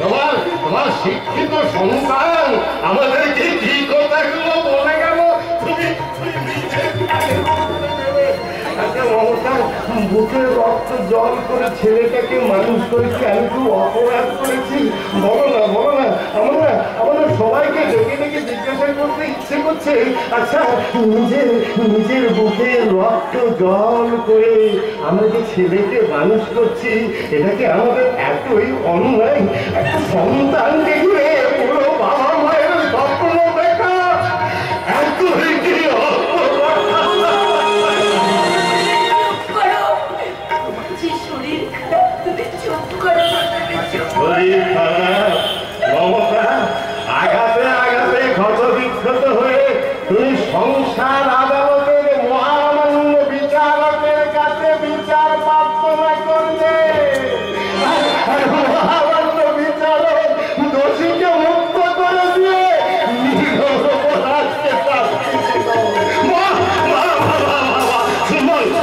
তোমার শিক্ষিত সন্তান আমাদেরকে কি কথাগুলো বলে গেল। তুমি মমতা, বুকের রক্ত জল করে ছেলেটাকে মানুষ করেছি, আমি খুব অপরাধ করেছি। বলো না বলো না, আমাদের সবাইকে ডেকে ডেকে জিজ্ঞাসা করতে ইচ্ছে করছে। আচ্ছা, নিজের বুকের রক্ত জল করে আমরা যে ছেলেকে মানুষ করছি, এটাকে আমাদের এতই অন্যায়? একটা সন্তান দেখলে পুরো বাবা মায়ের স্বপ্ন দেখা এতই কি আঘাতে আঘাতে ক্ষত বিক্ষত হয়ে তুমি সংসার আদালতের মহামান্য বিচারকের কাছে বিচার প্রার্থনা করবে। মহামান্য বিচারক দোষীকে মুক্ত করে দিয়ে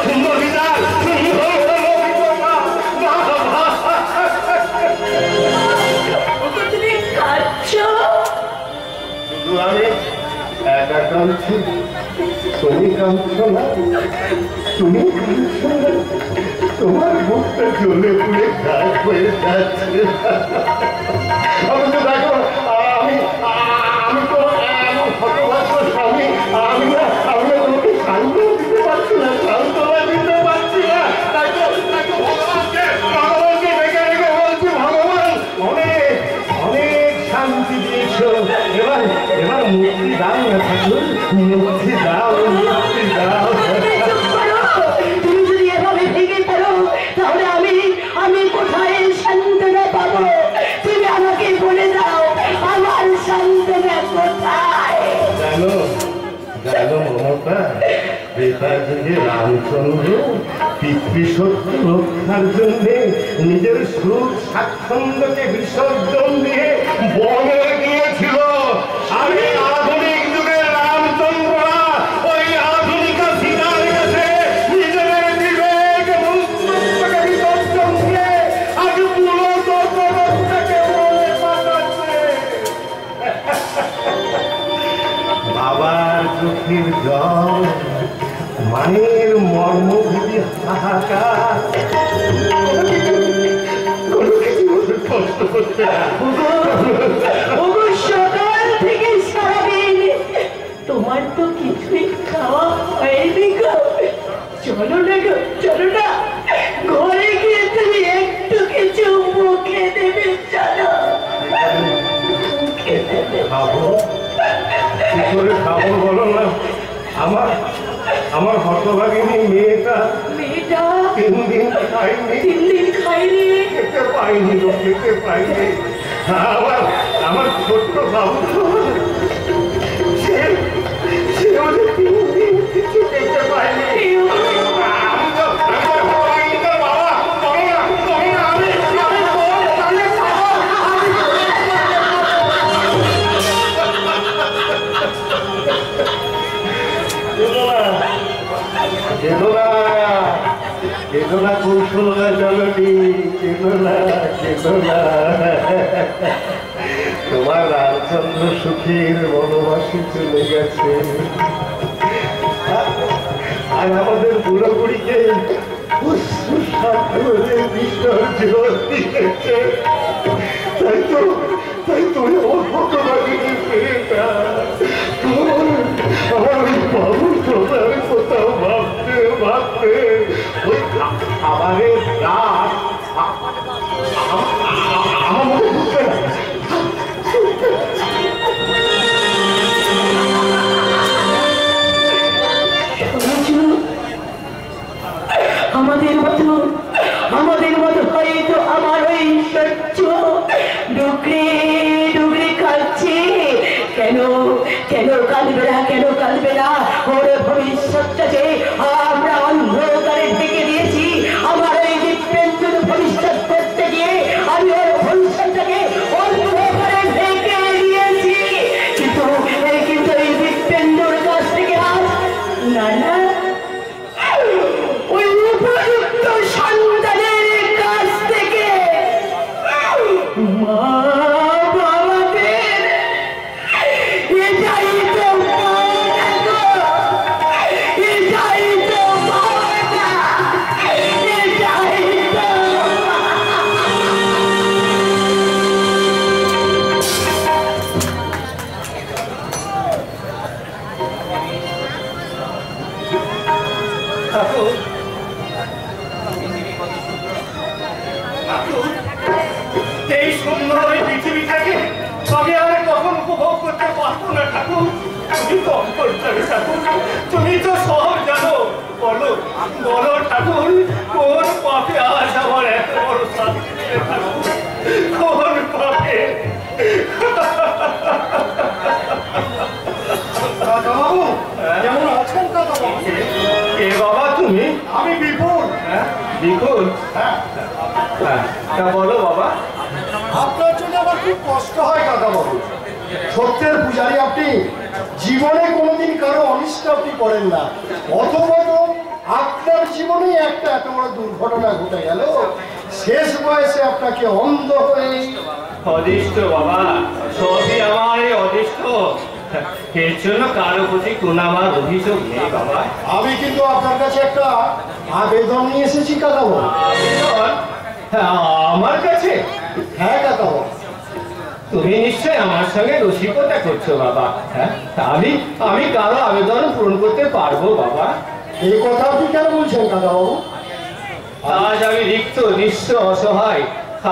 সুন্দর বিচার, আমি একা কাঁদছি, তুমি কাঁদছো না? তুমি কাঁদছো না? তোমার মুখটা জ্বলে পুড়ে গাছ হয়ে যাচ্ছে। আমি তো দেখো, আমি তো এমন হতভাগ্য স্বামী, আমি না তোমাকে সান্ত্বনা দিতে পারছি না, সান্ত্বনা দিতে পারছি না। তাই তো ভগবানকে ডেকে ডেকে বলছি, ভগবান অনেক অনেক শান্তি দিয়েছ, এবার মুক্তি দাও না ঠাকুর, মুক্তি দাও, মুক্তি দাও। তুমি যদি এভাবে ভেঙে পড়ো, তাহলে আমি কোথায় শান্তনা পাবো? তুমি আমাকে বলে দাও, আমার শান্তনা কোথায়? জানো মমতা, পিতা যদি রামচন্দ্র পিতৃসত্য রক্ষার জন্যে নিজের সুখ স্বাচ্ছন্দ্যকে বিসর্জন দিয়ে বনে গিয়েছিল। আমি আধুনিক যুগের রামচন্দ্ররা ওই আধুনিকা সীতার কাছে নিজেদের বিবেক মনুষ্যত্বকে বিসর্জন দিয়ে আজ মূলত জগৎটাকে বনে পাঠাচ্ছে। বাবার চোখের জল, মায়ের মর্মভেদী হাহাকার, কোনো কিছু কষ্ট করতে সকাল থেকে সারাদিন তোমার তো কিছুই খাওয়া হয়নি গো। চলো না গো, চলো না, ঘরে গিয়ে তুমি একটু কিছু মুখে দেবে। চলো মুখে দেবে। খাবো কি করে খাবো বলো না? আমার হতভাগিনী মেয়েটা 3 দিন খাইনি, খেতে পাইনি, খেতে পাইনি। আমার ছোট্ট বাবু সে 3 দিন কিছু খেতে পাইনি। কেদনা কৌশলা জলটি, কেদনা কেদনা, তোমার রামচন্দ্র সুখের বনবাসী চলে গেছে, আর আমাদের বুড়ো বুড়িকে বিসর্জন দিয়েছে। তাই তুমি অভ্যন্তরবাদীকে পেয়েটা আমার ওই বাবুর তোমার কোথাও ভাবতে ওই খাবারের ডাক আমার মনে ঢুকবে না। আমাদের মতো হয়তো আমার ওই সহ্য ডুকরে ডুকরে খাচ্ছে। কেন কাঁদবে না? ওর ভবিষ্যৎটা যে আমরা অন্ধকারে ঢেকে দিয়েছি। আমার এই দীপেন্দ্র ভবিষ্যৎ করতে গিয়ে আমি ওর ভবিষ্যৎটাকে অন্ধকারে ঢেকে দিয়েছি। কিন্তু এই দীপেন্দ্রর কাছ থেকে আজ না ওই উপযুক্ত সন্তানের কাছ থেকে মা বাবাদের এটাই তো এই সুন্দর ওই পৃথিবীটাকে আমি আর কখন উপভোগ করতে পারবো না ঠাকুর। তুমি কম করতে ঠাকুর, তুমি তো সব জানো। বলো ঠাকুর, কোন পাপে আজ আমার এত বড় শাস্তি দিলে ঠাকুর? কোন পাপে? কাকাবাবু কেমন আছেন? কাকাবাবু কে বাবা তুমি? আমি বিপুল। বিপুল? হ্যাঁ, তা বলো বাবা। আপনার জন্য আমার খুব কষ্ট হয় কাকাবাবু। সত্যের পূজারী আপনি, জীবনে কোনোদিন কারো অনিষ্ট আপনি করেন না, অথচ আপনার জীবনে একটা এত বড় দুর্ঘটনা ঘটে গেল। শেষ বয়সে আপনাকে অন্ধ হয়ে। অদিষ্ট বাবা, সবই আমার অদিষ্ট। এর জন্য কারো প্রতি কোন আমার অভিযোগ নেই বাবা। আমি কিন্তু আপনার কাছে একটা আবেদন নিয়ে এসেছি কাকাবাবু। আবেদন? আমার কাছে? হ্যাঁ কাকাবাবু। তুমি নিশ্চয় আমার সঙ্গে রসিকতা করছো বাবা। হ্যাঁ, আমি কারো আবেদন পূরণ করতে পারবো বাবা। এই কথা আপনি কেন বলছেন কাকাবাবু? আজ আমি রিক্ত, নিঃস্ব, অসহায়।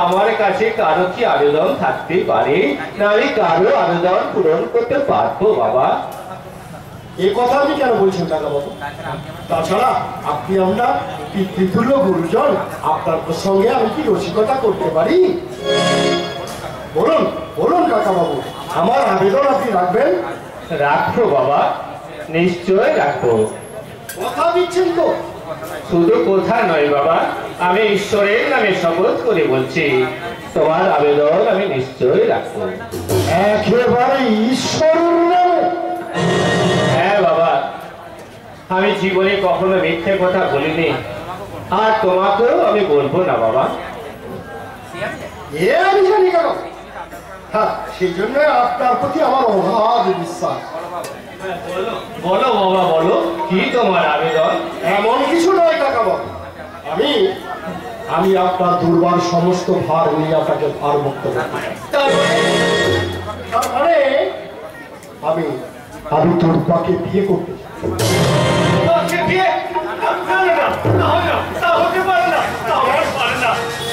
আমার কাছে কারো কি আবেদন থাকতে পারে না আমি কারো আবেদন পূরণ করতে পারবো বাবা? এই কথা আপনি কেন বলছেন কাকাবাবু? তাছাড়া আপনি আমরা পিতৃতুল্য গুরুজন, আপনার সঙ্গে আমি কি রসিকতা করতে পারি? বলুন কাকাবাবু, আমার আবেদন আপনি রাখবেন? রাখবো বাবা, নিশ্চয় রাখবো। কথা দিচ্ছেন তো? শুধু কথা নয় বাবা, আমি ঈশ্বরের নামে শপথ করে বলছি, তোমার আবেদন আমি নিশ্চয়ই রাখবো। একেবারে ঈশ্বরের নামে? হ্যাঁ বাবা, আমি জীবনে কখনো মিথ্যে কথা বলিনি, আর তোমাকেও আমি বলবো না বাবা। এ আমি জানি কেন? হ্যাঁ, সেই জন্য আপনার প্রতি আমার অগাধ বিশ্বাস। বলো বাবা, বলো কি তোমার আবেদন? এমন কিছু নয় কাকা বাবু, আমি আপনার দুর্বার সমস্ত ভার নিয়ে আপনাকে ভার মুক্ত করতে চাই। তার মানে আমি দুর্বাকে বিয়ে করতে চাই।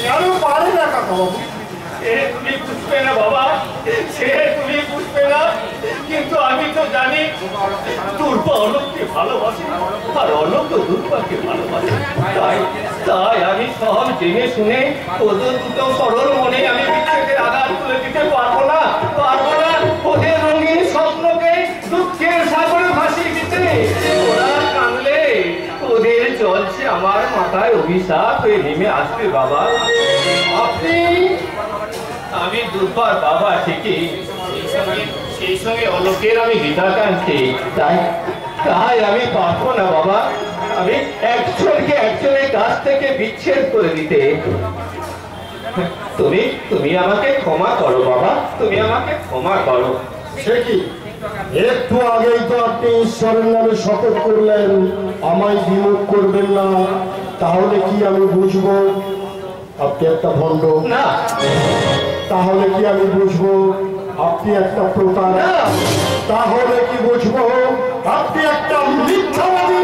কেন পারে না কাকা বাবু? তুমি বুঝবে না বাবা, সে তুমি বুঝবে না, কিন্তু আমি তো জানি দুর্বা অলোককে ভালোবাসে, আর অলোক তো দুর্বাকে ভালোবাসে। তাই আমি সব জেনে শুনে ওদের দুটো সরল মনে আমি বিচ্ছেদের আঘাত তুলে দিতে পারবো না। ওদের রঙিন স্বপ্নকে দুঃখের সাগরে ভাসিয়ে দিতে। ওরা কাঁদলে ওদের চলছে আমার মাথায় অভিশাপ হয়ে নেমে আসবে বাবা। আমি দুর্বার বাবা ঠিকই, সেই সঙ্গে অলোকের আমি হিতাকাঙ্ক্ষী, তাই আমি পারবো না বাবা আমি একজনের কাছ থেকে বিচ্ছেদ করে দিতে। তুমি আমাকে ক্ষমা করো বাবা, তুমি আমাকে ক্ষমা করো। সে কি, একটু আগেই তো আপনি ঈশ্বরের নামে শপথ করলেন আমায় বিমুখ করবেন না, তাহলে কি আমি বুঝবো আপনি একটা ভণ্ড? না। তাহলে কি আমি বুঝবো আপনি একটা প্রতারক? তাহলে কি বুঝবো আপনি একটা মিথ্যাবাদী?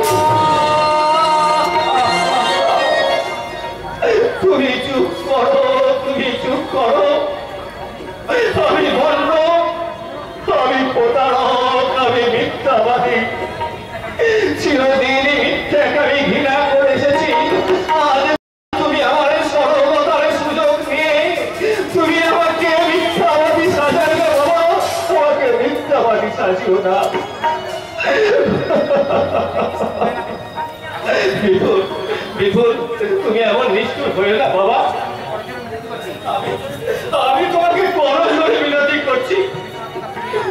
তুমি চুপ করো, তুমি চুপ করো। আমি ভণ্ড, আমি প্রতারক, আমি মিথ্যাবাদী। চিরদিন মিথ্যাকে আমি ঘৃণা করে এসেছি। আজ তুমি আমার সরলতার সুযোগ নিয়ে তুমি আমাকে মিথ্যাবাদী সাজাবে বাবা, আমাকে মিথ্যাবাদী সাজিও না। বিপুল, তুমি এমন নিষ্ঠুর হয়ে না বাবা। আমি তোমাকে করজোড়ে মিনতি করছি,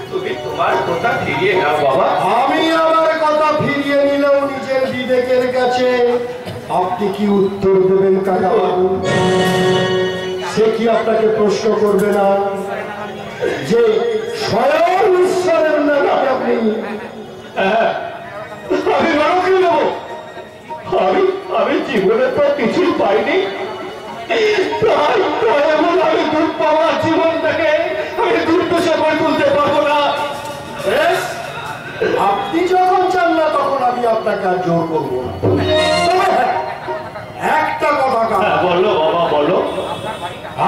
তুমি তোমার কথা ফিরিয়ে নাও বাবা। আমি আমার কথা ফিরিয়ে নিলেও নিজের বিবেকের কাছে আপনি কি উত্তর দেবেন কাকা বাবু? সে কি আপনাকে প্রশ্ন করবে না যে স্বয়ং ঈশ্বরের নামে আপনি? আমি নরকে নেব? আমি জীবনে তো কিছুই পাইনি, তাই এমন আমি দুধ পাওয়ার জীবনটাকে আমি দুর্দশা করে তুলতে পারবো না। আপনি যখন চান না তখন আমি আপনাকে আর জোর করবো না। তবে হ্যাঁ, একটা কথা কাকা, বলো বাবা বলো।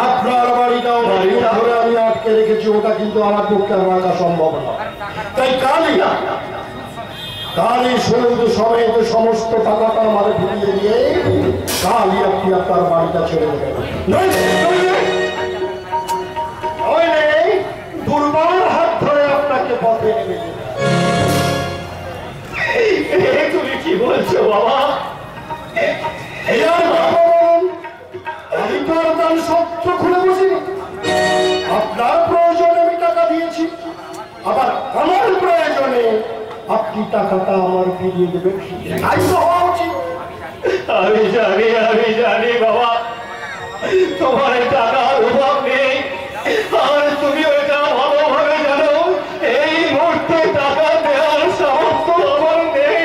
আপনার বাড়িটাও বাড়িটা ধরে আমি আটকে রেখেছি, ওটা কিন্তু আমার পক্ষে রাখা সম্ভব না। তাই কালই সৌদ সমেত সমস্ত টাকাটা আমাদের ফিরিয়ে দিয়ে কালই আপনি আপনার বাড়িটা ছেড়ে দেবেন। নইলে দুর্বার হাত ধরে আপনাকে পথে নেমে দেবে। তুমি কি বলছো বাবা? আমি তো আর তার সত্য খুলে বসিনি। আপনার প্রয়োজনে আমি টাকা দিয়েছি, আবার আমার প্রয়োজনে আপনি টাকাটা আমার ফিরিয়ে দেবেন, তাই তো হওয়া উচিত। আমি জানি বাবা, তোমার টাকার অভাব নেই, আর তুমি ওইটা ভালোভাবে জানো। এই মুহূর্তে টাকা দেওয়ার সামর্থ্য আমার নেই,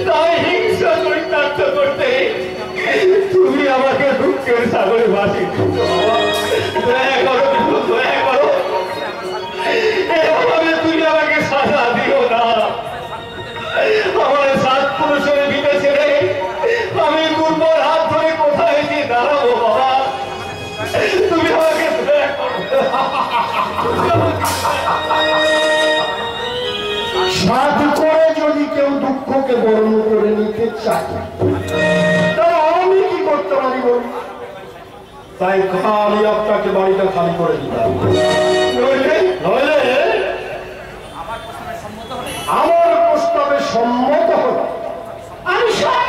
তাই হিংসা চরিতার্থ করতে তুমি আমাকে দুঃখের সাগরে ভাসি দিচ্ছ বাবা। দয়া করো, দয়া করো, এভাবে তুমি আমাকে সাজা দিও না। আমার সাত পুরুষের ভিটে ছেড়ে আমি দুর্বল হাত ধরে কোথায় গিয়ে দাঁড়াবো বাবা? তুমি আমাকে দয়া করো। সাধ করে যদি কেউ দুঃখকে বরণ করে নিতে চায়, তাহলে আমি কি করতে পারি বলুন? তাই খালি আপনাকে বাড়িটা খালি করে দিতাম, নইলে আমার প্রস্তাবে সম্মত হল। আমি সব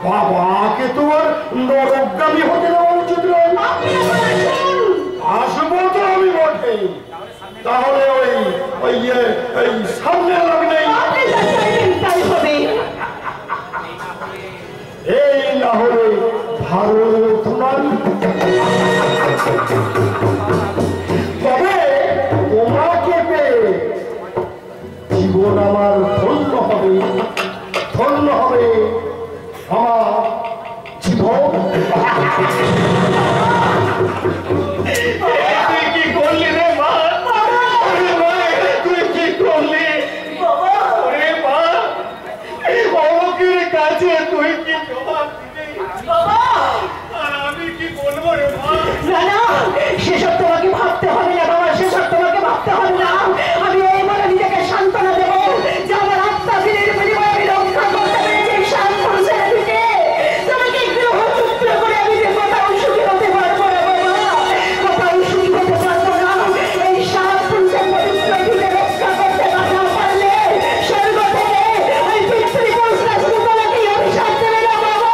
বাবাকে তোমার নরকগামী হতে দেওয়া উচিত নয়। আসবো তো আমি বটে, তাহলে ওই সামনে লাগলেই এই না হলে ভারত নয়। তবে তোমাকে পেয়ে জীবন আমার ধন্য হবে, ধন্য হবে আমার জীবন। তুই কি করলি রে মা? তুই কি করলি রে মা? অমুকের কাছে তুই কি জবাব দিবি? আর আমি কি বলবো রে মা? না, সেসব তোমাকে ভাবতে হবে না বাবা, সেসব তোমাকে ভাবতে হবে না। আমি এই বলে নিজেকে সান্ত্বনা দেবো যে আমার আত্মা ফিরের বিনিময়ে আমি রক্ষা করতে পেরেছি শান্তর ছেলেটিকে। তোমাকে গ্রহ সূত্র করে আমি যে কোথাও সুখী হতে পারবো না বাবা, কোথাও সুখী হতে পারবো না। এই সাত পুরুষের পবিত্রটিকে রক্ষা করতে না পারলে স্বর্গ থেকে ওই পিতৃপুরুষরা শুধু তোমাকেই অভিশাপ দেবে না বাবা,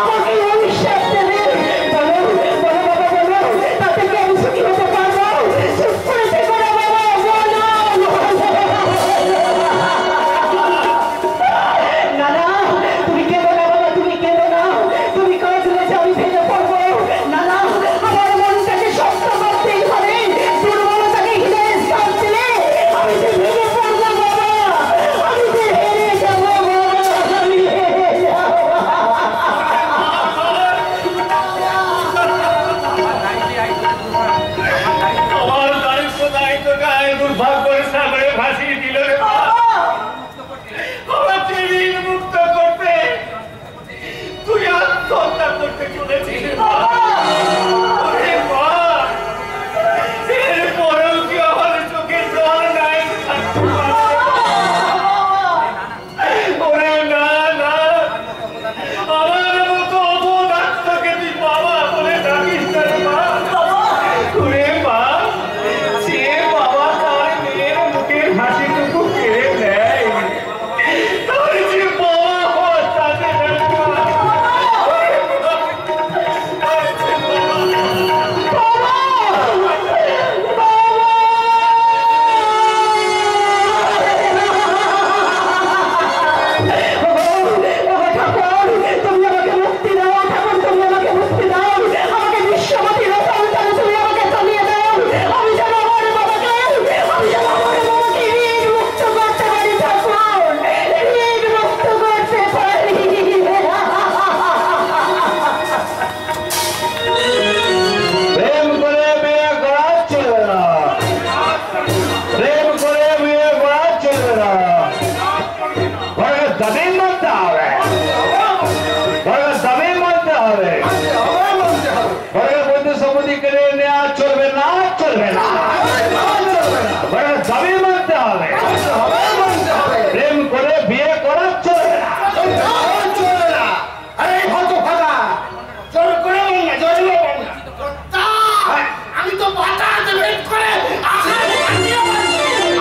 আমাকেই অভিশাপ দেবে। বলো বলো বাবা, বলো তাতে কি আমি সুখী হতে পারবো? চুপ করে থেকো না বাবা, বলো। না না, তুমি কেঁদো না বাবা, তুমি কেঁদো না। তুমি কাঁদলে যে আমি ভেঙে পড়বো। না না, আমার মনটাকে শক্ত করতেই হবে। দুর্বলতাকে হৃদয়ে স্থান দিলে আমি যে ভেঙে পড়বো বাবা, আমি যে হেরে যাবো বাবা, আমি হেরে যাবো। আমার দায়িত্ব গায়ে দুর্ভাগ্যের সাগরে ভাসিয়ে দিল রে মা। আমাকে ঋণ মুক্ত করতে তুই আত্মহত্যা করতে চলেছিস মা। ওরে মা, এরপরেও কি আমার চোখে জল নাই থাকতে পারে? ওরে না না, আমার মতো অবোধ আত্মাকে তুই বাবা বলে ডাকিস না রে মা। ওরে মা, যে বাবা তার মেয়ের মুখের হাসিটুকু কেড়ে নেয়, তার যে বাবা হওয়ার তাকে ঠাকুর, তুমি আমাকে মুক্তি দাও, ঠাকুর তুমি আমাকে মুক্তি দাও, আমাকে বিশ্বমতী রসান্তরে তুমি আমাকে চালিয়ে দাও। আমি যেন আমার বাবাকে ঋণ মুক্ত করতে পারি ঠাকুর, ঋণ মুক্ত করতে পারি। প্রেম করে বিয়ে করা চলবে না, প্রেম করে বিয়ে করা চলবে না। ঘরের দাবি মানতে হবে, ঘরের দাবি মানতে হবে। ঘরের মধ্যে সম্মতি কেড়ে নেওয়া চলবে না, চলবে না। ঘরের দাবি মানতে হবে, প্রেম করে বিয়ে করা চলবে না। আমি তো বাটাতে ভেদ করে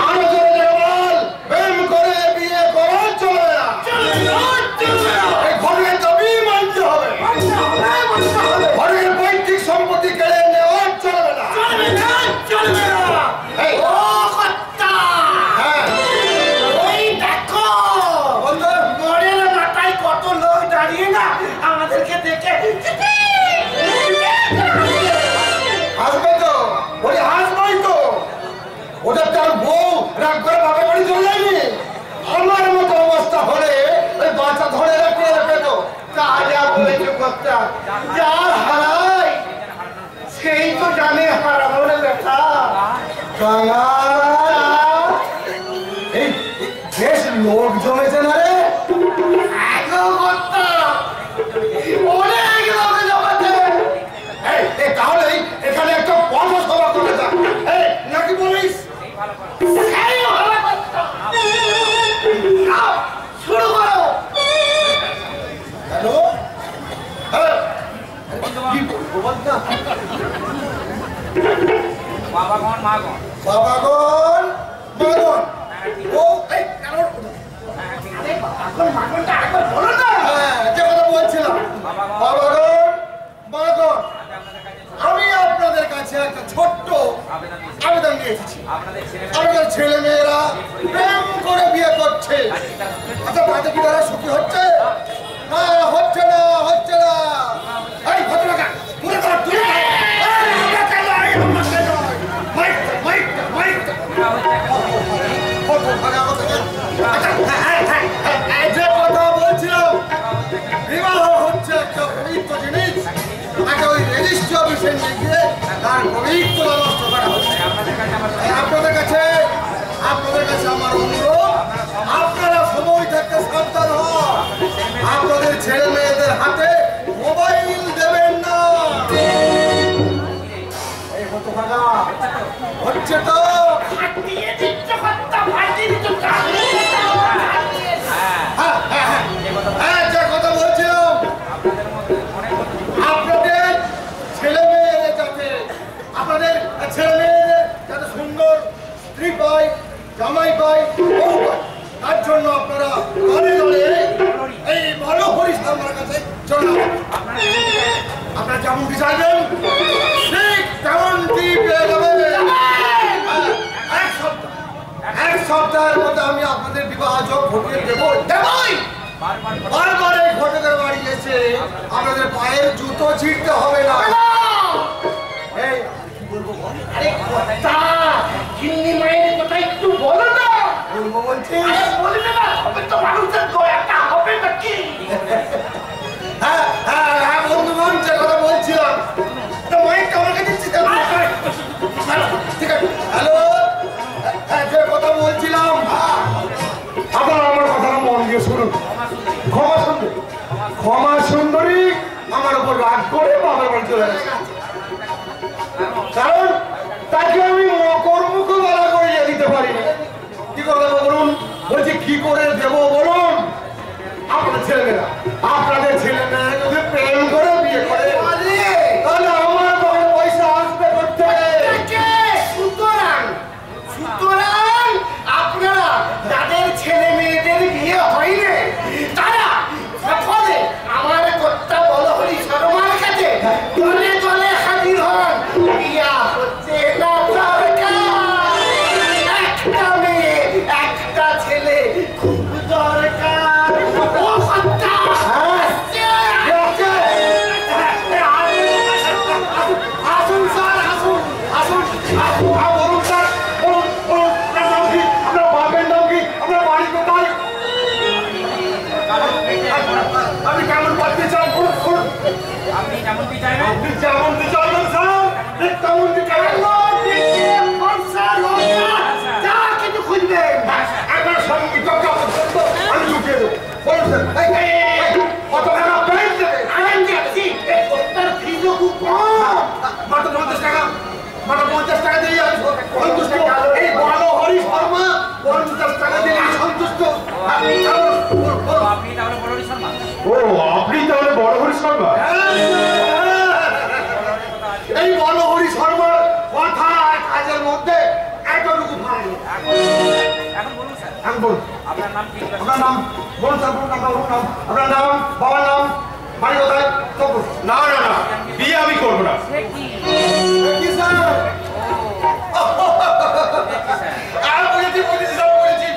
আরো জোরে জোরে বল, প্রেম করে বিয়ে করা চলে না, এই ঘরের দাবি মানতে হবে, ঘরের পৈতৃক সম্পত্তি কেড়ে নেওয়া চলবে না। এই, হ্যাঁ, ওই দেখো মোড়ের মাথায় কত লোক দাঁড়িয়ে না আমাদেরকে দেখে আসবে তো, ওই আসবেই তো। ওদের তার বউ রাগ করে বাপের বাড়ি চলে যায়নি। আমার মতো অবস্থা হলে ওই বাচ্চা ধরে রেখে তো তা যা বলেছে কর্তা, যার হারাই সেই তো জানে হারাবো না ব্যথা। এই বেশ লোক জমেছে না রে? অনেক লোক জমেছে। এই তাহলে এখানে একটা পথসভা করে যা, নাকি বলিস? শুরু করো। হ্যালো, কি বলবো বল না? বাবাগণ মাগণ বাবাগণ বাবাগণ ও এই মাগনটা একবার বলো না। যে কথা বলছিলাম আবেদন নিয়ে এসেছি। আপনাদের ছেলে মেয়েরা প্রেম করে বিয়ে করছে, আচ্ছা তাতে কি তারা সুখী হচ্ছে? না, হচ্ছে না, হচ্ছে না। এই ভদ্রলোক, তুলে ধর, তুলে ধর। যে কথা বলছিলাম, বিবাহ হচ্ছে একটা পবিত্র জিনিস, তাকে ওই রেজিস্ট্রি অফিসে নিয়ে গিয়ে তার পবিত্র নষ্ট করা হচ্ছে। আপনাদের কাছে আমার অনুরোধ, আপনারা সময় থাকতে সাবধান হন, আপনাদের ছেলে মেয়েদের হাতে মোবাইল দেবেন না। এই কত টাকা হচ্ছে তো যে কথা বলছিলাম, আপনাদের ছেলে মেয়েদের যাতে সুন্দর স্ত্রী পায়, জামাই পায়, বউ পায়, তার জন্য আপনারা দলে দলে এই ভালো পরিষেবার কাছে চলে যাবেন। আপনারা যেমনটি চাইবেন ঠিক তেমনটি পেয়ে যাবেন। এক সপ্তাহের মধ্যে আমি আপনাদের বিবাহ যোগ ঘটিয়ে দেবই। বারবার এই ঘটকের বাড়ি এসে আপনাদের পায়ের জুতো ছিঁড়তে হবে না। এই কি বলবো? আরে কথা কিন্নি মায়ের কথা একটু বলো না। বলবো বলছিস? বলবে না, হবে তো মানুষের একটা হবে নাকি? হ্যাঁ হ্যাঁ হ্যাঁ বন্ধুগণ, যে কথা বলছিলাম, তো মাইকটা আমার কাছে দিচ্ছি। ঠিক আছে, হ্যালো, যে কথা বলছিলাম, আপনারা আমার কথাটা মন দিয়ে শুনুন। ক্ষমা সুন্দরী আমার উপর রাগ করে বাবার বাড়ি চলে গেছে, কারণ তাকে আমি মকরমুখ গলা করে দিতে পারিনি। কি করে দেবো বলুন? বলছি কি করে দেবো বলুন? আপনাদের ছেলেমেয়েরা যদি প্রেম করে বিয়ে করে তাহলে আমার বড় পয়সা আসবে করতে। সুতরাং আপনারা যাদের ছেলে মেয়েদের বিয়ে হয়নি তারা সকলে আমার কর্তা বলো হরি শর্মার কাছে দলে দলে হাজির হন। বিয়া হচ্ছে না দরকার, একটা মেয়ে একটা ছেলে খুব দরকার। ও কর্তা আসুন স্যার, আসুন আসুন বলুন স্যার, বলুন বলুন আপনার নাম কি, আপনার বাপের নাম কি, আপনার বাড়ি কোথায়, আপনি কেমন করতে চান? আপনি যেমনটি চাইবেন, আপনি যেমনটি চাইবেন স্যার, ঠিক তেমনটি চাইবেন। যা কিছু খুঁজবেন আপনার সঙ্গে আমি ঢুকিয়ে দেবো। বলুন স্যার, কত টাকা পেয়ে দেবে? আমি যাচ্ছি, তার ফিজও খুব কম, মাত্র 50 টাকা, মাত্র 50 টাকা দিয়ে আমি সন্তুষ্ট। এই বলো হরি শর্মা 50 টাকা দিয়ে সন্তুষ্ট। আপনি তাহলে বড় শর্মা। ও, আপনি তাহলে বড় হরি শর্মা? এই বলো হরি শর্মার কথা আর কাজের মধ্যে এতটুকু ফারাক নেই। এখন বলুন স্যার, এখন বলুন আপনার নাম কি? আপনার নাম বলুন স্যার, বলুন আপনার নাম, বাবার নাম, বাড়ি কোথায়, সব বলুন। না না না, বিয়ে আমি করবো না। কি স্যার? আর বলেছি সব বলেছি।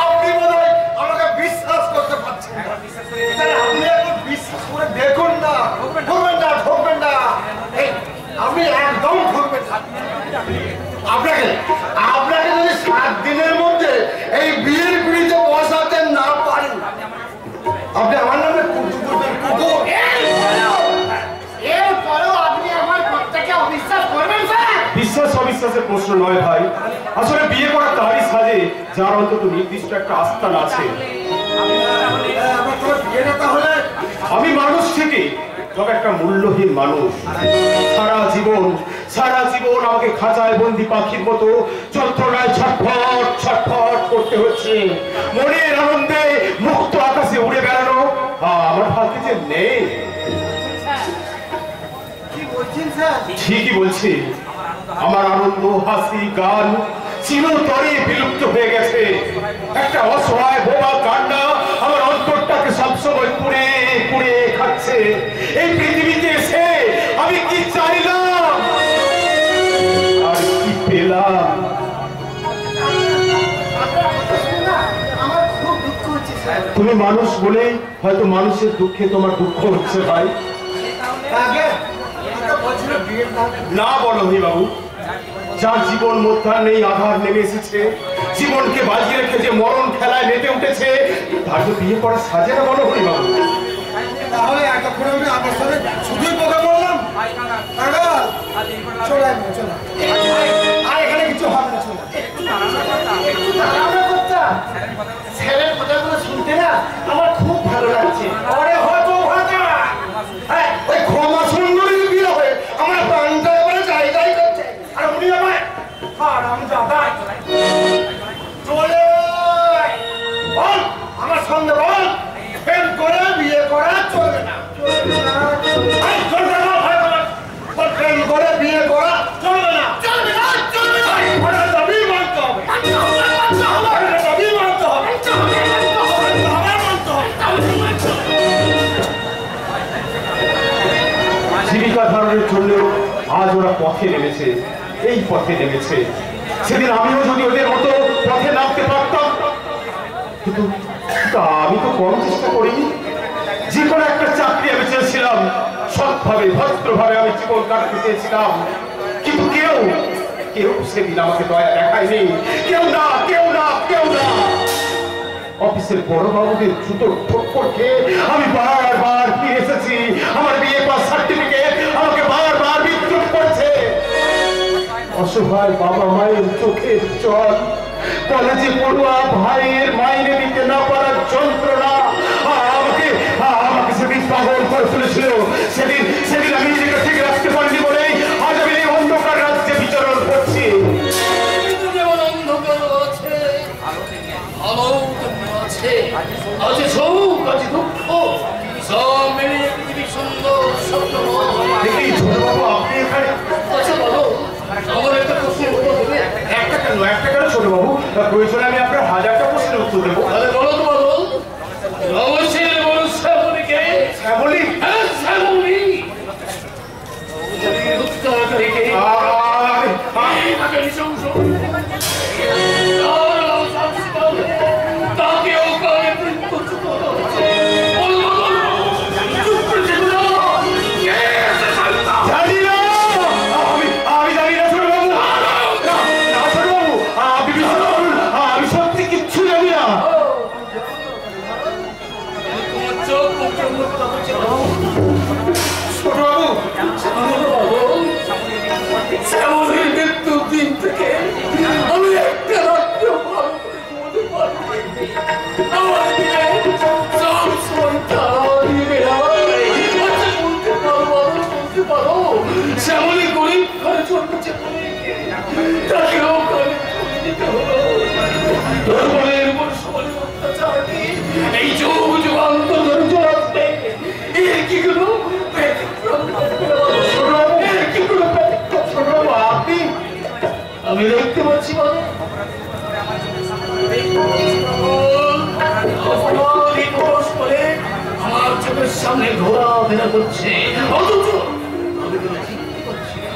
আপনি বোধহয় আমাকে বিশ্বাস করতে পারছেন না। স্যার আপনি এখন বিশ্বাস করে দেখুন না, ঠকবেন না। এই আপনি একদম ঠকবেন না। আপনাকে যদি 7 দিনের মধ্যে এই বিয়ের পিড়িতে বসাতে না পারেন, আপনি আমার নামে কুকুর। এরপরেও আপনি আমার কর্তাকে অবিশ্বাস করবেন স্যার? বিশ্বাস অবিশ্বাসের প্রশ্ন নয় ভাই, আসলে বিয়ে করা তারই সাজে যার অন্তত নির্দিষ্ট একটা আস্থান আছে। আমি মানুষ থেকে তবে একটা মূল্যহীন মানুষ। সারা জীবন আমাকে খাঁচায় বন্দি পাখির মতো যন্ত্রণায় ছটফট করতে হচ্ছে। মনের আনন্দে মুক্ত আকাশে উড়ে বেড়ানো আমার ভাগ্যে যে নেই। ঠিকই বলছি, আমার আনন্দ, হাসি, গান চিরতরে বিলুপ্ত হয়ে গেছে। একটা অসহায় বোবা কান্না আমার অন্তরটাকে সবসময় পুড়ে পুড়ে খাচ্ছে। এই পৃথিবীতে এসে আমি কি চাইলাম আর কি পেলাম? মানুষ বলে হয়তো মানুষের দুঃখে তোমার দুঃখ হচ্ছে ভাই। না বলো হি বাবু, যার জীবন মধ্যাহ্নে আধার নেমে এসেছে, জীবনকে বাজিয়ে রেখে যে মরণ খেলায় মেতে উঠেছে, তার তো বিয়ে করা সাজে না বলো হি বাবু। তাহলে এতক্ষণ আমি আমার সাথে শুধুই কথা বললাম। আর এখানে কিছু হবে না, চলো। ছেলের কথাগুলো শুনতে না আমার খুব ভালো লাগছে। আরে হয়তো ওই ক্ষমা সুন্দরী বিয়ে হয়ে আমার প্রাণটা এবারে জায়গায় করছে, আর উনি আমায় আমি দাদা চলে বল আমার সঙ্গে বল, প্রেম করে বিয়ে করা চলবে না। প্রেম করে বিয়ে করা চলবে না, চলবে না, চলবে না। দাবি মানতে হবে, দাবি মানতে হবে, জীবিকা ধারণের জন্য আজ ওরা পথে নেমেছে, এই পথে নেমেছে। সেদিন আমিও যদি ওদের মতো পথে নামতে পারতাম, কিন্তু আমি তো কম চেষ্টা করিনি। যে কোনো একটা চাকরি আমি চেয়েছিলাম, সৎভাবে ভদ্রভাবে আমি জীবন কাটাতে চেয়েছিলাম, কিন্তু কেউ সেদিন আমাকে দয়া দেখায়নি। কেউ না, কেউ না, কেউ না। অফিসের বড় বাবুদের জুতোর ঠোক্কর খেয়ে আমি বারবার ফিরে এসেছি। আমার বিয়ে পাস সার্টিফিকেট আমাকে বারবার বিদ্রুপ করছে। অসহায় বাবা মায়ের চোখের জল, কলেজে পড়ুয়া ভাইয়ের মাইনে দিতে না পারার যন্ত্রণা আমাকে সেদিন পাগল করে তুলেছিল। সেদিন আমি নিজেকে ঠিক রাখতে পারিনি বলেই আজ আমি এই অন্ধকার রাজ্যে বিচরণ করছি। যেমন অন্ধকার আছে, আলো আছে, আছে সুখ, আছে দুঃখ, সব মিলিয়ে পৃথিবী সুন্দর স্বপ্নময়। দেখি ছোটবাবু, আপনি এখানে? আচ্ছা বলো, আমার একটা প্রশ্নের উত্তর দেবে? একটা কেন ছোটবাবু, প্রয়োজনে আমি আপনার 1000টা প্রশ্নের উত্তর দেবো। তাহলে বলো তো বলো, অবশ্যই বলো শ্যামলীকে। শ্যামলী? হ্যাঁ, শ্যামলী। উত্তরাধিকারীকে তাকে নৃশংস তাকে অকালে মৃত্যুচ্যুত করা হচ্ছে। জানি না, আমি জানি না ছোটবাবু। না ছোটবাবু, আপনি বিশ্বাস করুন, আমি সত্যি কিচ্ছু জানি না। তোমার চোখ ছোটবাবু, শ্যামলীর মৃত্যুর দিন থেকে আমি একটা রাত্রে ভালো করে ঘুমোতে পারিনি। আমার সব সময় তারা নিয়ে বেড়ায়। আচ্ছা বলতে পারো শ্যামলী গরিব ঘরে জন্মেছে বলে তাকেও ঘরে চলে দিতে হলো। দুর্বলের উপর সবলের অত্যাচার কি এই যুগ যুগান্তর ধরে চলবে? এর কি কোনো ব্যতিক্রম থাকবে না? এর কি কোনো ব্যতিক্রম? ছোটবাবু, আপনি আমি দেখতে পাচ্ছি মানে আমার চোখের সামনে ঘোরাফেরা করছে, অথচ আমি কোনো চিনতে পারছি না।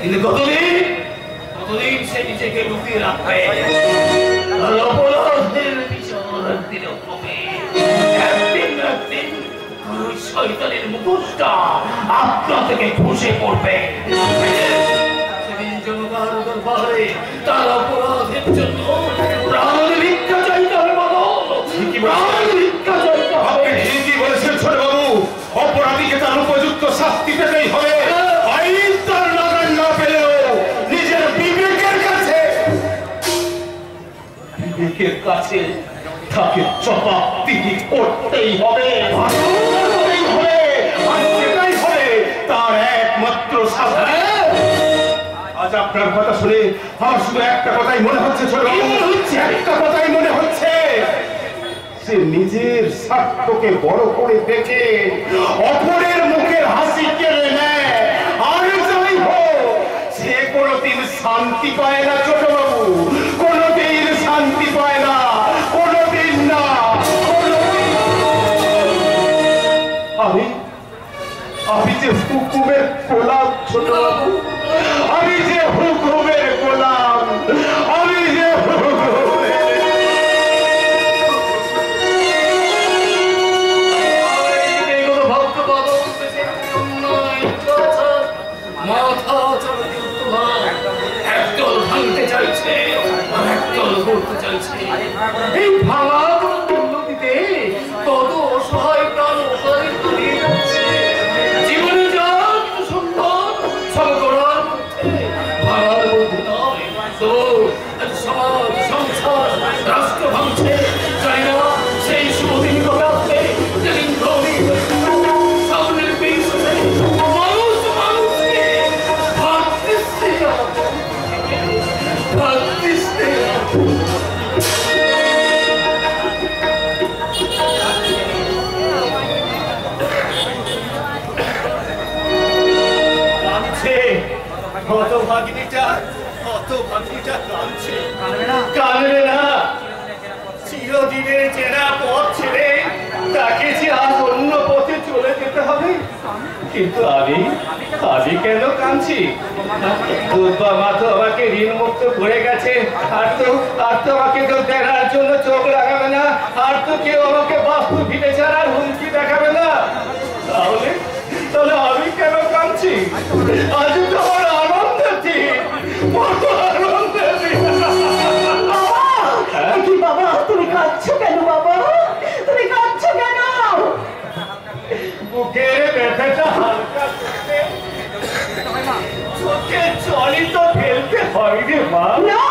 কিন্তু কতদিন সে নিজেকে লুকিয়ে রাখবে? আর অপরাধের বিচার একদিন হবে, একদিন না একদিন ওই শয়তানের মুখোশটা আপনা থেকে খসে পড়বে। সেদিন জনতার দরবারে তার অপরাধের জন্য প্রাণ ভিক্ষা চাইতে হবে। বলো, প্রাণ ভিক্ষা চাইতে হবে। আপনি ঠিকই বলেছেন ছোটবাবু, অপরাধীকে তার উপযুক্ত শাস্তি পেতেই হবে। আইন তার লাগান না পেলেও নিজের বিবেকের কাছে তাকে জবাবদিহি করতেই হবে। আর সেটাই হবে তার একমাত্র শাস্তি। আজ আপনার কথা শুনে আমার শুধু একটা কথাই মনে হচ্ছে ছোটবাবু, একটা কথাই মনে হচ্ছে, সে নিজের স্বার্থকে বড় করে দেখে অপরের মুখের হাসি কেড়ে নেয়। আর যাই হোক, সে কোনোদিন শান্তি পায় না ছোটবাবু, কোনোদিন শান্তি পায় না, কোনোদিন না। আমি যে হুকুমের গোলাম ছোটবাবু, আমি যে হুকুমের গোলাম, আমি যে হুকুমের চলছে। এই ভাঙা উন্নতিতে কত অসহায় প্রাণ প্রতারিত হয়ে যাচ্ছে। জীবনে যা কিছু সুন্দর সব করার মধ্যে ভাঙার মধ্যে নয়, তো সমাজ সংসার রাষ্ট্র ভাঙছে। জানি না সেই শুভদিন কবে আসবে, যেদিন গরিব সামনের পিছনে মানুষ মানুষকে ভাবতেছে ভাবতেছে। কাঁদছে কত ভাগিনীটা কাঁদছে। কাঁদবে না, চিরদিনের চেনা পথ ছেড়ে তাকে যে আজ অন্য পথে চলে যেতে হবে। কিন্তু আমি কেন কাঁদছি? দুর্বা মা তো আমাকে ঋণ মুক্ত করে গেছে, আর তো আমাকে কেউ দেখার জন্য চোখ লাগাবে না, আর তো কেউ আমাকে বাস্তু ভিটে ছাড়ার হুমকি দেখাবে না। তাহলে আমি কেন কাঁদছি? আজ তো আমার আনন্দের দিন, কত আনন্দের দিন। কি বাবা, তুমি কাঁদছো কেন বাবা? তুমি কাঁদছো কেন? বুকের ব্যথাটা হালকা করতে চোখে জলই তো ফেলতে হয় রে মা। না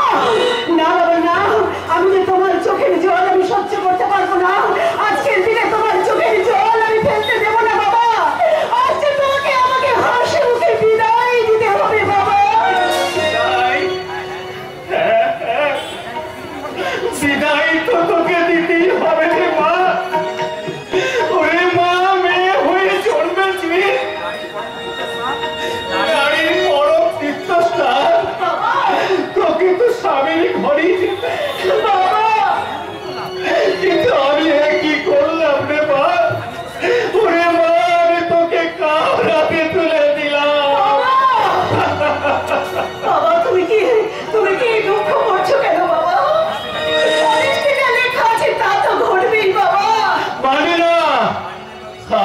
না বাবা না, আমি যে তোমার চোখের জল আমি সহ্য করতে পারবো না। আজকের দিনে তোমার চোখের জল আমি ফেলতে দেবো না বাবা। আজ যে তোমাকে আমাকে হাসি মুখে বিদায় দিতে হবে বাবা। বিদায় তো তোকে দিতেই হবে রে মা। ওরে মা, মেয়ে হয়ে জন্মেছি গাড়ির পরম তীর্থস্থান, তোকে তো স্বামীর ঘরেই যেতে বাবা। কিন্তু আমি কি করলাম রে মা? ওরে মা, আমি তোকে কার হাতে তুলে দিলাম। বাবা তুমি কি দুঃখ করছো কেন বাবা? অনেকটা লেখা আছে তা তো ঘটবেই বাবা। মানি না,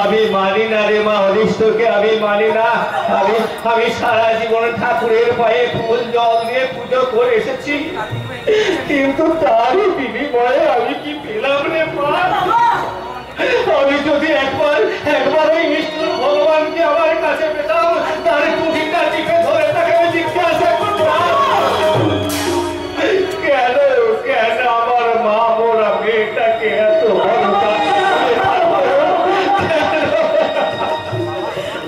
আমি মানি না রে মা, অনিষ্টকে আমি মানি না। আমি সারা জীবন ঠাকুরের পায়ে ফুল জল দিয়ে পুজো করে এসেছি, কিন্তু তারই বিনিময়ে আমি কি পেলাম রে মা? আমি যদি একবার ওই নিষ্ঠুর ভগবানকে আমার কাছে পেতাম, তার কুঠিটা টিপে ধরে তাকে আমি জিজ্ঞাসা করতাম, কেন আমার মা মোরা মেয়েটাকে এত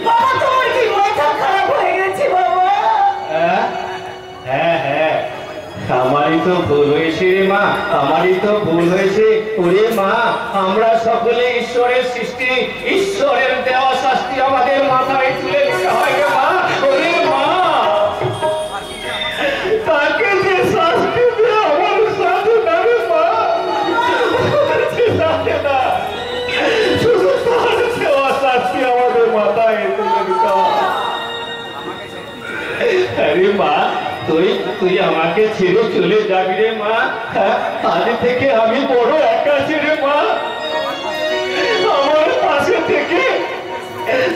বাবা তোমার কি মাথা খারাপ হয়ে গেছে বাবা? হ্যাঁ, আমারই তো ভুল হয়েছে রে মা, আমারই তো ভুল হয়েছে। ওরে মা, আমরা সকলে ঈশ্বরের সৃষ্টি, ঈশ্বরের দেওয়া শাস্তি আমাদের মাথায় তুলে নিতে হয় রে মা। ওরে মা, তাকে যে শাস্তি দেওয়া আমার সাথে না রে মা, সাথে না, শুধু তার দেওয়া শাস্তি আমাদের মাথায় তুলে নিতে হয়। আরে মা, তুই আমাকে ছেড়ে চলে যাবি রে মা। আজ থেকে আমি বড় একা রে মা। আমার পাশে থেকে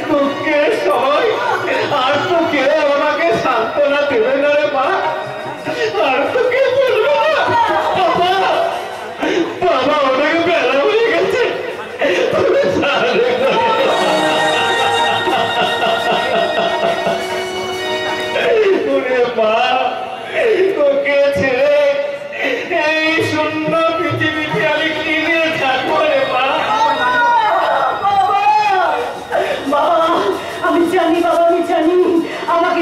দুঃখের সময় আর তো কেউ আমাকে সান্ত্বনা দেবে না রে মা। আর তো কেউ বলবে না বাবা অনেক বেলা হয়ে গেছে, তুমি মা, তোকে ছেড়ে এই শূন্য পৃথিবীতে আমি কি নিয়ে থাকবো রে মা? বাবা আমি জানি বাবা, আমি জানি আমাকে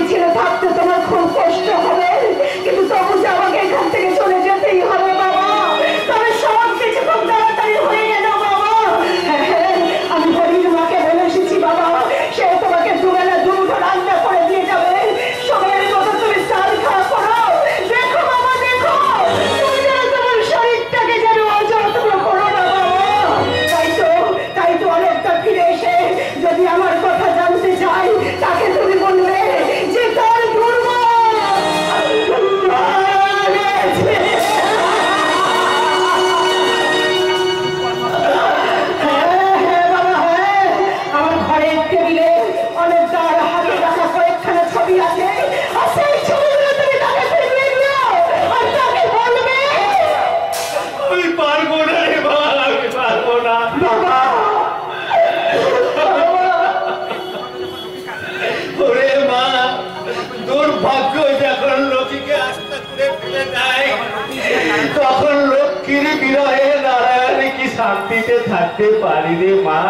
ছুঁড়ে ফেলে দেয়, তখন লক্ষ্মীর বিরহে নারায়ণে কি শান্তিতে থাকতে পারি রে মা?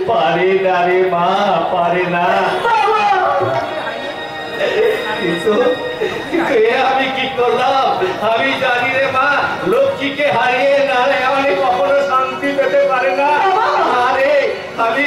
পারে না রে মা, পারে না। কিন্তু আমি কি করলাম? আমি জানি রে মা, লক্ষ্মীকে হারিয়ে নারায়ণে কখনো শান্তি পেতে পারে না। আরে আমি